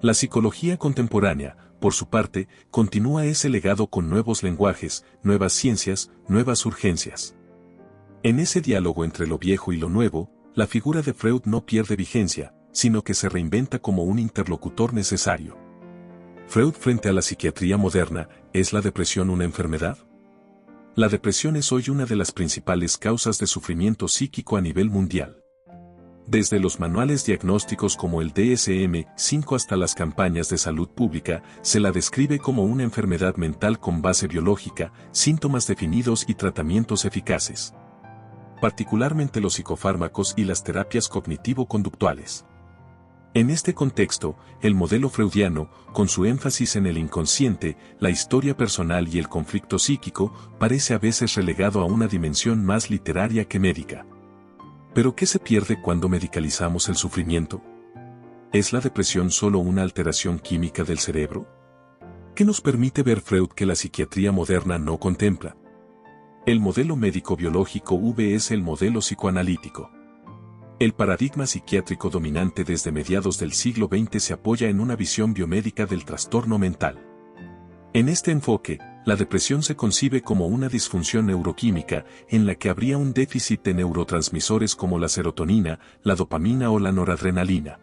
La psicología contemporánea, por su parte, continúa ese legado con nuevos lenguajes, nuevas ciencias, nuevas urgencias. En ese diálogo entre lo viejo y lo nuevo, la figura de Freud no pierde vigencia, sino que se reinventa como un interlocutor necesario. Freud frente a la psiquiatría moderna, ¿es la depresión una enfermedad? La depresión es hoy una de las principales causas de sufrimiento psíquico a nivel mundial. Desde los manuales diagnósticos como el DSM-5 hasta las campañas de salud pública, se la describe como una enfermedad mental con base biológica, síntomas definidos y tratamientos eficaces. Particularmente los psicofármacos y las terapias cognitivo-conductuales. En este contexto, el modelo freudiano, con su énfasis en el inconsciente, la historia personal y el conflicto psíquico, parece a veces relegado a una dimensión más literaria que médica. ¿Pero qué se pierde cuando medicalizamos el sufrimiento? ¿Es la depresión solo una alteración química del cerebro? ¿Qué nos permite ver Freud que la psiquiatría moderna no contempla? El modelo médico-biológico vs el modelo psicoanalítico. El paradigma psiquiátrico dominante desde mediados del siglo XX se apoya en una visión biomédica del trastorno mental. En este enfoque, la depresión se concibe como una disfunción neuroquímica en la que habría un déficit de neurotransmisores como la serotonina, la dopamina o la noradrenalina.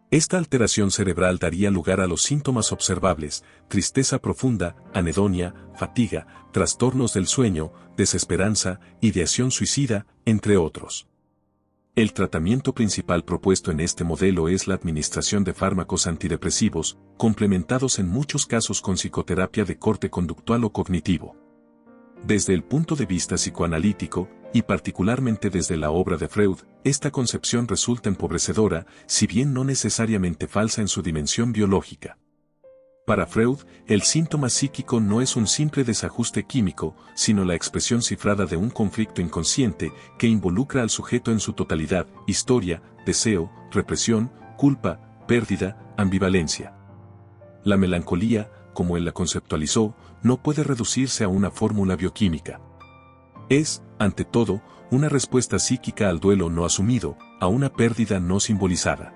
Esta alteración cerebral daría lugar a los síntomas observables: tristeza profunda, anedonia, fatiga, trastornos del sueño, desesperanza, ideación suicida, entre otros. El tratamiento principal propuesto en este modelo es la administración de fármacos antidepresivos, complementados en muchos casos con psicoterapia de corte conductual o cognitivo. Desde el punto de vista psicoanalítico, y particularmente desde la obra de Freud, esta concepción resulta empobrecedora, si bien no necesariamente falsa en su dimensión biológica. Para Freud, el síntoma psíquico no es un simple desajuste químico, sino la expresión cifrada de un conflicto inconsciente que involucra al sujeto en su totalidad: historia, deseo, represión, culpa, pérdida, ambivalencia. La melancolía, como él la conceptualizó, no puede reducirse a una fórmula bioquímica. Es, ante todo, una respuesta psíquica al duelo no asumido, a una pérdida no simbolizada.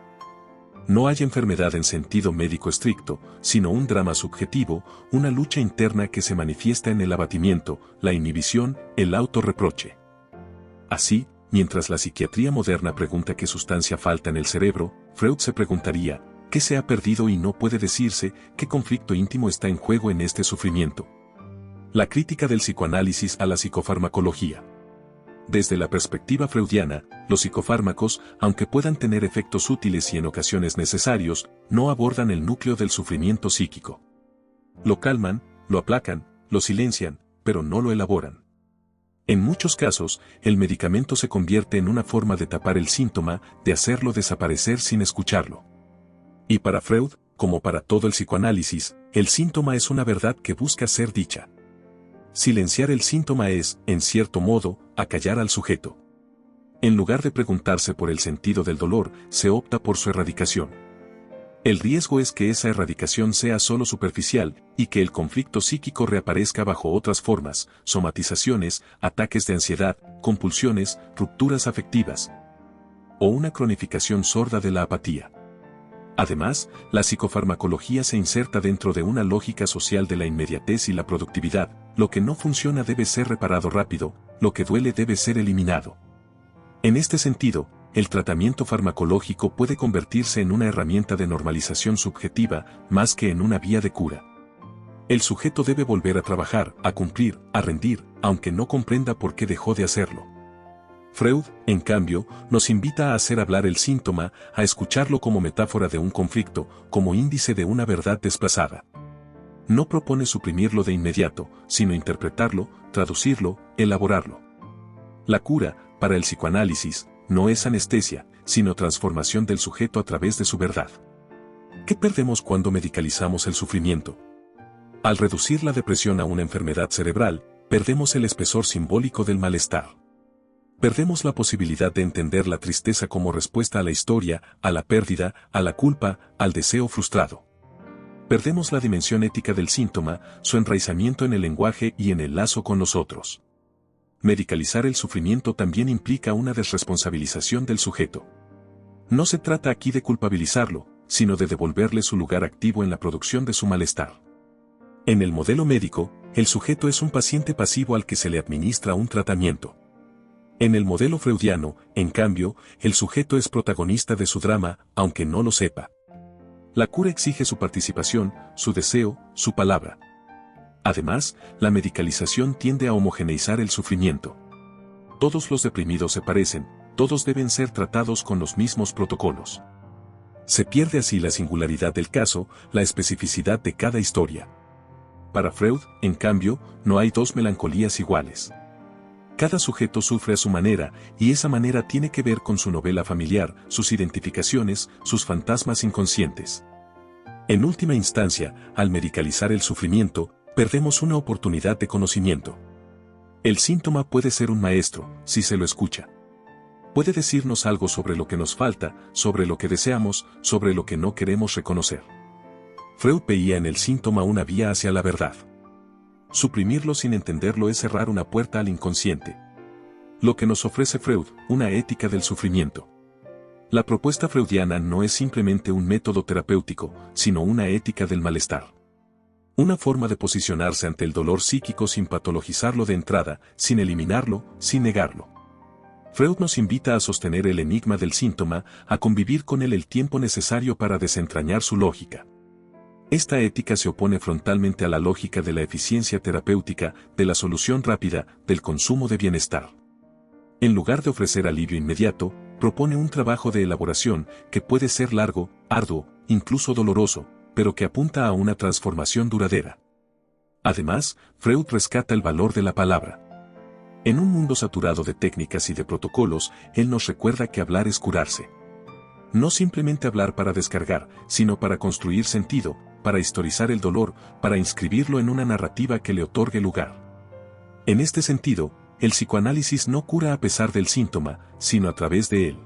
No hay enfermedad en sentido médico estricto, sino un drama subjetivo, una lucha interna que se manifiesta en el abatimiento, la inhibición, el autorreproche. Así, mientras la psiquiatría moderna pregunta qué sustancia falta en el cerebro, Freud se preguntaría, ¿qué se ha perdido y no puede decirse? ¿Qué conflicto íntimo está en juego en este sufrimiento? La crítica del psicoanálisis a la psicofarmacología. Desde la perspectiva freudiana, los psicofármacos, aunque puedan tener efectos útiles y en ocasiones necesarios, no abordan el núcleo del sufrimiento psíquico. Lo calman, lo aplacan, lo silencian, pero no lo elaboran. En muchos casos, el medicamento se convierte en una forma de tapar el síntoma, de hacerlo desaparecer sin escucharlo. Y para Freud, como para todo el psicoanálisis, el síntoma es una verdad que busca ser dicha. Silenciar el síntoma es, en cierto modo, acallar al sujeto. En lugar de preguntarse por el sentido del dolor, se opta por su erradicación. El riesgo es que esa erradicación sea solo superficial, y que el conflicto psíquico reaparezca bajo otras formas: somatizaciones, ataques de ansiedad, compulsiones, rupturas afectivas, o una cronificación sorda de la apatía. Además, la psicofarmacología se inserta dentro de una lógica social de la inmediatez y la productividad: lo que no funciona debe ser reparado rápido, lo que duele debe ser eliminado. En este sentido, el tratamiento farmacológico puede convertirse en una herramienta de normalización subjetiva, más que en una vía de cura. El sujeto debe volver a trabajar, a cumplir, a rendir, aunque no comprenda por qué dejó de hacerlo. Freud, en cambio, nos invita a hacer hablar el síntoma, a escucharlo como metáfora de un conflicto, como índice de una verdad desplazada. No propone suprimirlo de inmediato, sino interpretarlo, traducirlo, elaborarlo. La cura, para el psicoanálisis, no es anestesia, sino transformación del sujeto a través de su verdad. ¿Qué perdemos cuando medicalizamos el sufrimiento? Al reducir la depresión a una enfermedad cerebral, perdemos el espesor simbólico del malestar. Perdemos la posibilidad de entender la tristeza como respuesta a la historia, a la pérdida, a la culpa, al deseo frustrado. Perdemos la dimensión ética del síntoma, su enraizamiento en el lenguaje y en el lazo con los otros. Medicalizar el sufrimiento también implica una desresponsabilización del sujeto. No se trata aquí de culpabilizarlo, sino de devolverle su lugar activo en la producción de su malestar. En el modelo médico, el sujeto es un paciente pasivo al que se le administra un tratamiento. En el modelo freudiano, en cambio, el sujeto es protagonista de su drama, aunque no lo sepa. La cura exige su participación, su deseo, su palabra. Además, la medicalización tiende a homogeneizar el sufrimiento. Todos los deprimidos se parecen, todos deben ser tratados con los mismos protocolos. Se pierde así la singularidad del caso, la especificidad de cada historia. Para Freud, en cambio, no hay dos melancolías iguales. Cada sujeto sufre a su manera, y esa manera tiene que ver con su novela familiar, sus identificaciones, sus fantasmas inconscientes. En última instancia, al medicalizar el sufrimiento, perdemos una oportunidad de conocimiento. El síntoma puede ser un maestro, si se lo escucha. Puede decirnos algo sobre lo que nos falta, sobre lo que deseamos, sobre lo que no queremos reconocer. Freud veía en el síntoma una vía hacia la verdad. Suprimirlo sin entenderlo es cerrar una puerta al inconsciente. Lo que nos ofrece Freud, una ética del sufrimiento. La propuesta freudiana no es simplemente un método terapéutico, sino una ética del malestar. Una forma de posicionarse ante el dolor psíquico sin patologizarlo de entrada, sin eliminarlo, sin negarlo. Freud nos invita a sostener el enigma del síntoma, a convivir con él el tiempo necesario para desentrañar su lógica. Esta ética se opone frontalmente a la lógica de la eficiencia terapéutica, de la solución rápida, del consumo de bienestar. En lugar de ofrecer alivio inmediato, propone un trabajo de elaboración que puede ser largo, arduo, incluso doloroso, pero que apunta a una transformación duradera. Además, Freud rescata el valor de la palabra. En un mundo saturado de técnicas y de protocolos, él nos recuerda que hablar es curarse. No simplemente hablar para descargar, sino para construir sentido, para historizar el dolor, para inscribirlo en una narrativa que le otorgue lugar. En este sentido, el psicoanálisis no cura a pesar del síntoma, sino a través de él.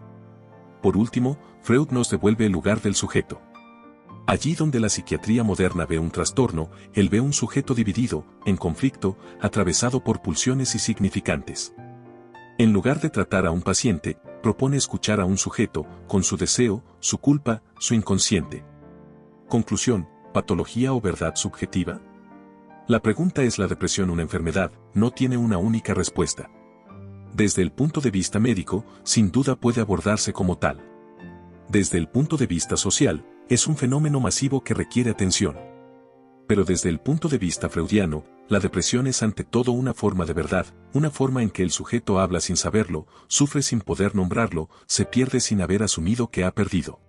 Por último, Freud nos devuelve el lugar del sujeto. Allí donde la psiquiatría moderna ve un trastorno, él ve un sujeto dividido, en conflicto, atravesado por pulsiones y significantes. En lugar de tratar a un paciente, propone escuchar a un sujeto, con su deseo, su culpa, su inconsciente. Conclusión, ¿patología o verdad subjetiva? La pregunta ¿es la depresión una enfermedad? No tiene una única respuesta. Desde el punto de vista médico, sin duda puede abordarse como tal. Desde el punto de vista social, es un fenómeno masivo que requiere atención. Pero desde el punto de vista freudiano, la depresión es ante todo una forma de verdad, una forma en que el sujeto habla sin saberlo, sufre sin poder nombrarlo, se pierde sin haber asumido que ha perdido.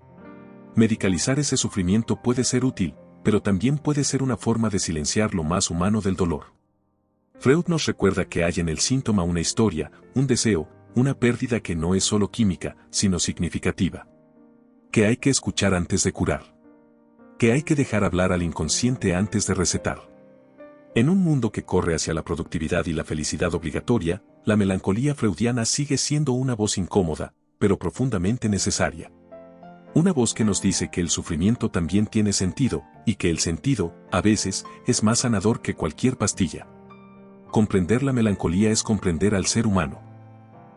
Medicalizar ese sufrimiento puede ser útil, pero también puede ser una forma de silenciar lo más humano del dolor. Freud nos recuerda que hay en el síntoma una historia, un deseo, una pérdida que no es solo química, sino significativa. Que hay que escuchar antes de curar. Que hay que dejar hablar al inconsciente antes de recetar. En un mundo que corre hacia la productividad y la felicidad obligatoria, la melancolía freudiana sigue siendo una voz incómoda, pero profundamente necesaria. Una voz que nos dice que el sufrimiento también tiene sentido, y que el sentido, a veces, es más sanador que cualquier pastilla. Comprender la melancolía es comprender al ser humano.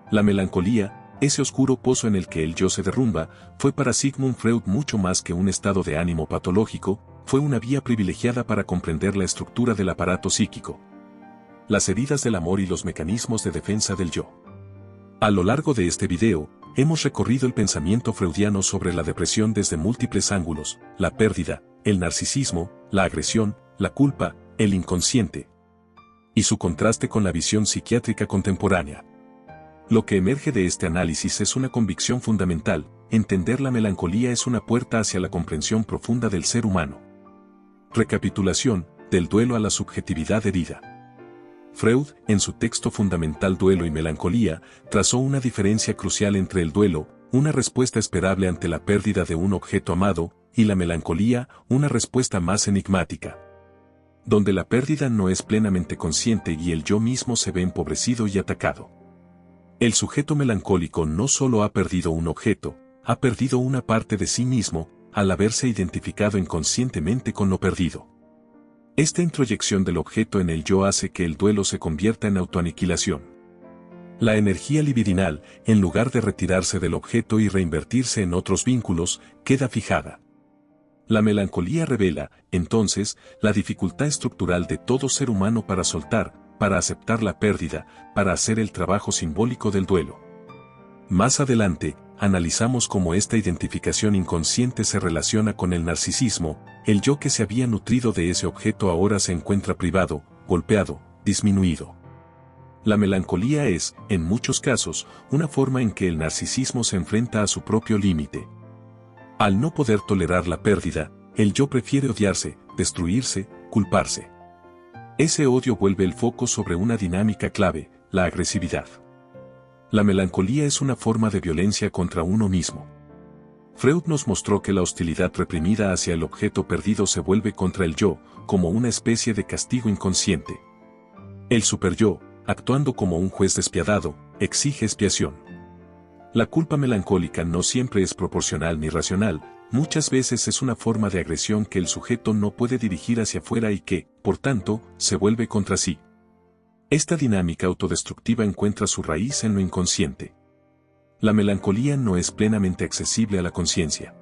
La melancolía, ese oscuro pozo en el que el yo se derrumba, fue para Sigmund Freud mucho más que un estado de ánimo patológico, fue una vía privilegiada para comprender la estructura del aparato psíquico. Las heridas del amor y los mecanismos de defensa del yo. A lo largo de este video, hemos recorrido el pensamiento freudiano sobre la depresión desde múltiples ángulos, la pérdida, el narcisismo, la agresión, la culpa, el inconsciente. Y su contraste con la visión psiquiátrica contemporánea. Lo que emerge de este análisis es una convicción fundamental: entender la melancolía es una puerta hacia la comprensión profunda del ser humano. Recapitulación, del duelo a la subjetividad herida. Freud, en su texto fundamental Duelo y Melancolía, trazó una diferencia crucial entre el duelo, una respuesta esperable ante la pérdida de un objeto amado, y la melancolía, una respuesta más enigmática. Donde la pérdida no es plenamente consciente y el yo mismo se ve empobrecido y atacado. El sujeto melancólico no solo ha perdido un objeto, ha perdido una parte de sí mismo, al haberse identificado inconscientemente con lo perdido. Esta introyección del objeto en el yo hace que el duelo se convierta en autoaniquilación. La energía libidinal, en lugar de retirarse del objeto y reinvertirse en otros vínculos, queda fijada. La melancolía revela, entonces, la dificultad estructural de todo ser humano para soltar, para aceptar la pérdida, para hacer el trabajo simbólico del duelo. Más adelante, analizamos cómo esta identificación inconsciente se relaciona con el narcisismo. El yo que se había nutrido de ese objeto ahora se encuentra privado, golpeado, disminuido. La melancolía es, en muchos casos, una forma en que el narcisismo se enfrenta a su propio límite. Al no poder tolerar la pérdida, el yo prefiere odiarse, destruirse, culparse. Ese odio vuelve el foco sobre una dinámica clave, la agresividad. La melancolía es una forma de violencia contra uno mismo. Freud nos mostró que la hostilidad reprimida hacia el objeto perdido se vuelve contra el yo, como una especie de castigo inconsciente. El superyo, actuando como un juez despiadado, exige expiación. La culpa melancólica no siempre es proporcional ni racional, muchas veces es una forma de agresión que el sujeto no puede dirigir hacia afuera y que, por tanto, se vuelve contra sí. Esta dinámica autodestructiva encuentra su raíz en lo inconsciente. La melancolía no es plenamente accesible a la conciencia.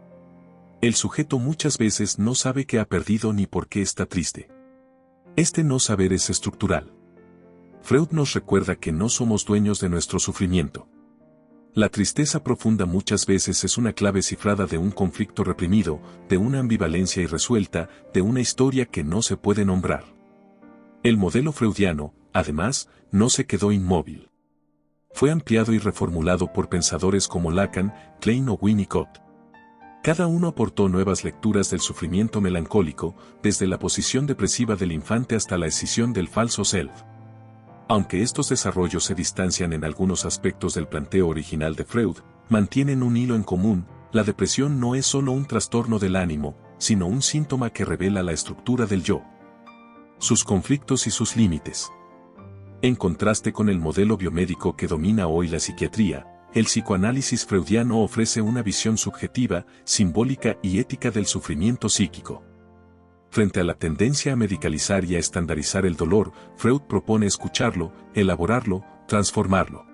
El sujeto muchas veces no sabe qué ha perdido ni por qué está triste. Este no saber es estructural. Freud nos recuerda que no somos dueños de nuestro sufrimiento. La tristeza profunda muchas veces es una clave cifrada de un conflicto reprimido, de una ambivalencia irresuelta, de una historia que no se puede nombrar. El modelo freudiano, además, no se quedó inmóvil. Fue ampliado y reformulado por pensadores como Lacan, Klein o Winnicott. Cada uno aportó nuevas lecturas del sufrimiento melancólico, desde la posición depresiva del infante hasta la escisión del falso self. Aunque estos desarrollos se distancian en algunos aspectos del planteo original de Freud, mantienen un hilo en común: la depresión no es solo un trastorno del ánimo, sino un síntoma que revela la estructura del yo, sus conflictos y sus límites. En contraste con el modelo biomédico que domina hoy la psiquiatría, el psicoanálisis freudiano ofrece una visión subjetiva, simbólica y ética del sufrimiento psíquico. Frente a la tendencia a medicalizar y a estandarizar el dolor, Freud propone escucharlo, elaborarlo, transformarlo.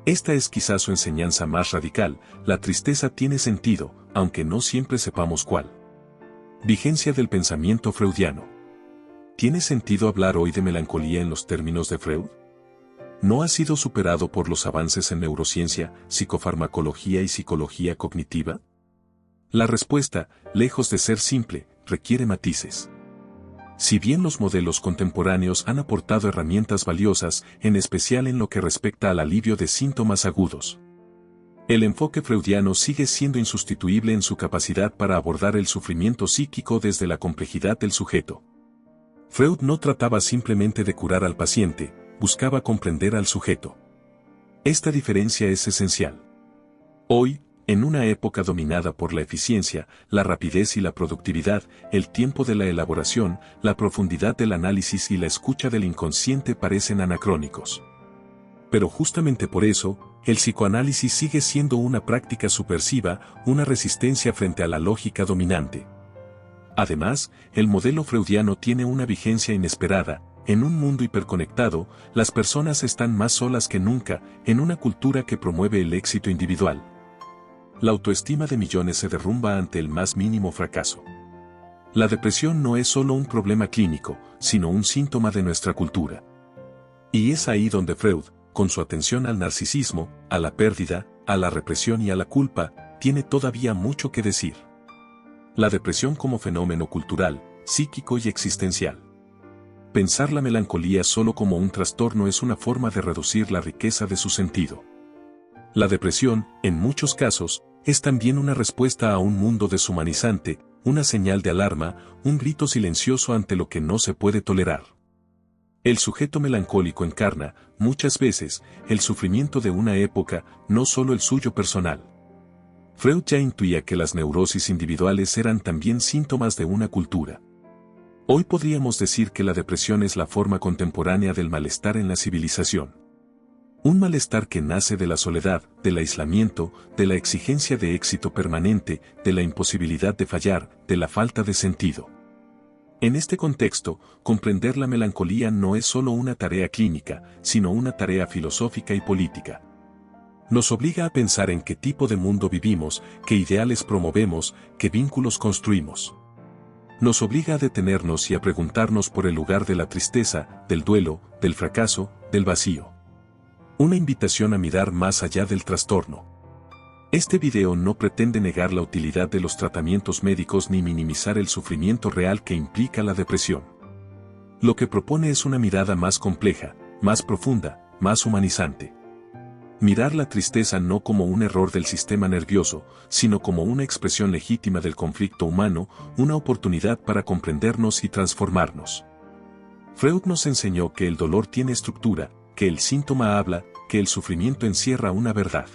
Esta es quizás su enseñanza más radical: la tristeza tiene sentido, aunque no siempre sepamos cuál. Vigencia del pensamiento freudiano. ¿Tiene sentido hablar hoy de melancolía en los términos de Freud? ¿No ha sido superado por los avances en neurociencia, psicofarmacología y psicología cognitiva? La respuesta, lejos de ser simple, requiere matices. Si bien los modelos contemporáneos han aportado herramientas valiosas, en especial en lo que respecta al alivio de síntomas agudos, el enfoque freudiano sigue siendo insustituible en su capacidad para abordar el sufrimiento psíquico desde la complejidad del sujeto. Freud no trataba simplemente de curar al paciente, buscaba comprender al sujeto. Esta diferencia es esencial. Hoy, en una época dominada por la eficiencia, la rapidez y la productividad, el tiempo de la elaboración, la profundidad del análisis y la escucha del inconsciente parecen anacrónicos. Pero justamente por eso, el psicoanálisis sigue siendo una práctica subversiva, una resistencia frente a la lógica dominante. Además, el modelo freudiano tiene una vigencia inesperada. En un mundo hiperconectado, las personas están más solas que nunca, en una cultura que promueve el éxito individual. La autoestima de millones se derrumba ante el más mínimo fracaso. La depresión no es solo un problema clínico, sino un síntoma de nuestra cultura. Y es ahí donde Freud, con su atención al narcisismo, a la pérdida, a la represión y a la culpa, tiene todavía mucho que decir. La depresión como fenómeno cultural, psíquico y existencial. Pensar la melancolía solo como un trastorno es una forma de reducir la riqueza de su sentido. La depresión, en muchos casos, es también una respuesta a un mundo deshumanizante, una señal de alarma, un grito silencioso ante lo que no se puede tolerar. El sujeto melancólico encarna, muchas veces, el sufrimiento de una época, no solo el suyo personal. Freud ya intuía que las neurosis individuales eran también síntomas de una cultura. Hoy podríamos decir que la depresión es la forma contemporánea del malestar en la civilización. Un malestar que nace de la soledad, del aislamiento, de la exigencia de éxito permanente, de la imposibilidad de fallar, de la falta de sentido. En este contexto, comprender la melancolía no es solo una tarea clínica, sino una tarea filosófica y política. Nos obliga a pensar en qué tipo de mundo vivimos, qué ideales promovemos, qué vínculos construimos. Nos obliga a detenernos y a preguntarnos por el lugar de la tristeza, del duelo, del fracaso, del vacío. Una invitación a mirar más allá del trastorno. Este video no pretende negar la utilidad de los tratamientos médicos ni minimizar el sufrimiento real que implica la depresión. Lo que propone es una mirada más compleja, más profunda, más humanizante. Mirar la tristeza no como un error del sistema nervioso, sino como una expresión legítima del conflicto humano, una oportunidad para comprendernos y transformarnos. Freud nos enseñó que el dolor tiene estructura, que el síntoma habla, que el sufrimiento encierra una verdad.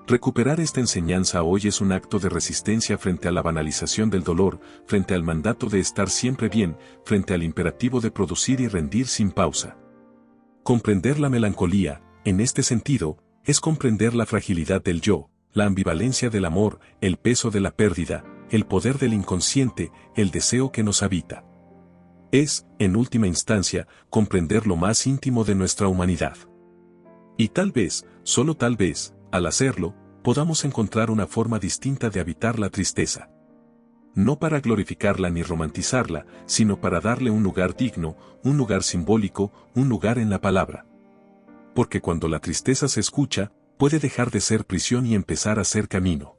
Recuperar esta enseñanza hoy es un acto de resistencia frente a la banalización del dolor, frente al mandato de estar siempre bien, frente al imperativo de producir y rendir sin pausa. Comprender la melancolía, en este sentido, es comprender la fragilidad del yo, la ambivalencia del amor, el peso de la pérdida, el poder del inconsciente, el deseo que nos habita. Es, en última instancia, comprender lo más íntimo de nuestra humanidad. Y tal vez, solo tal vez, al hacerlo, podamos encontrar una forma distinta de habitar la tristeza. No para glorificarla ni romantizarla, sino para darle un lugar digno, un lugar simbólico, un lugar en la palabra. Porque cuando la tristeza se escucha, puede dejar de ser prisión y empezar a ser camino.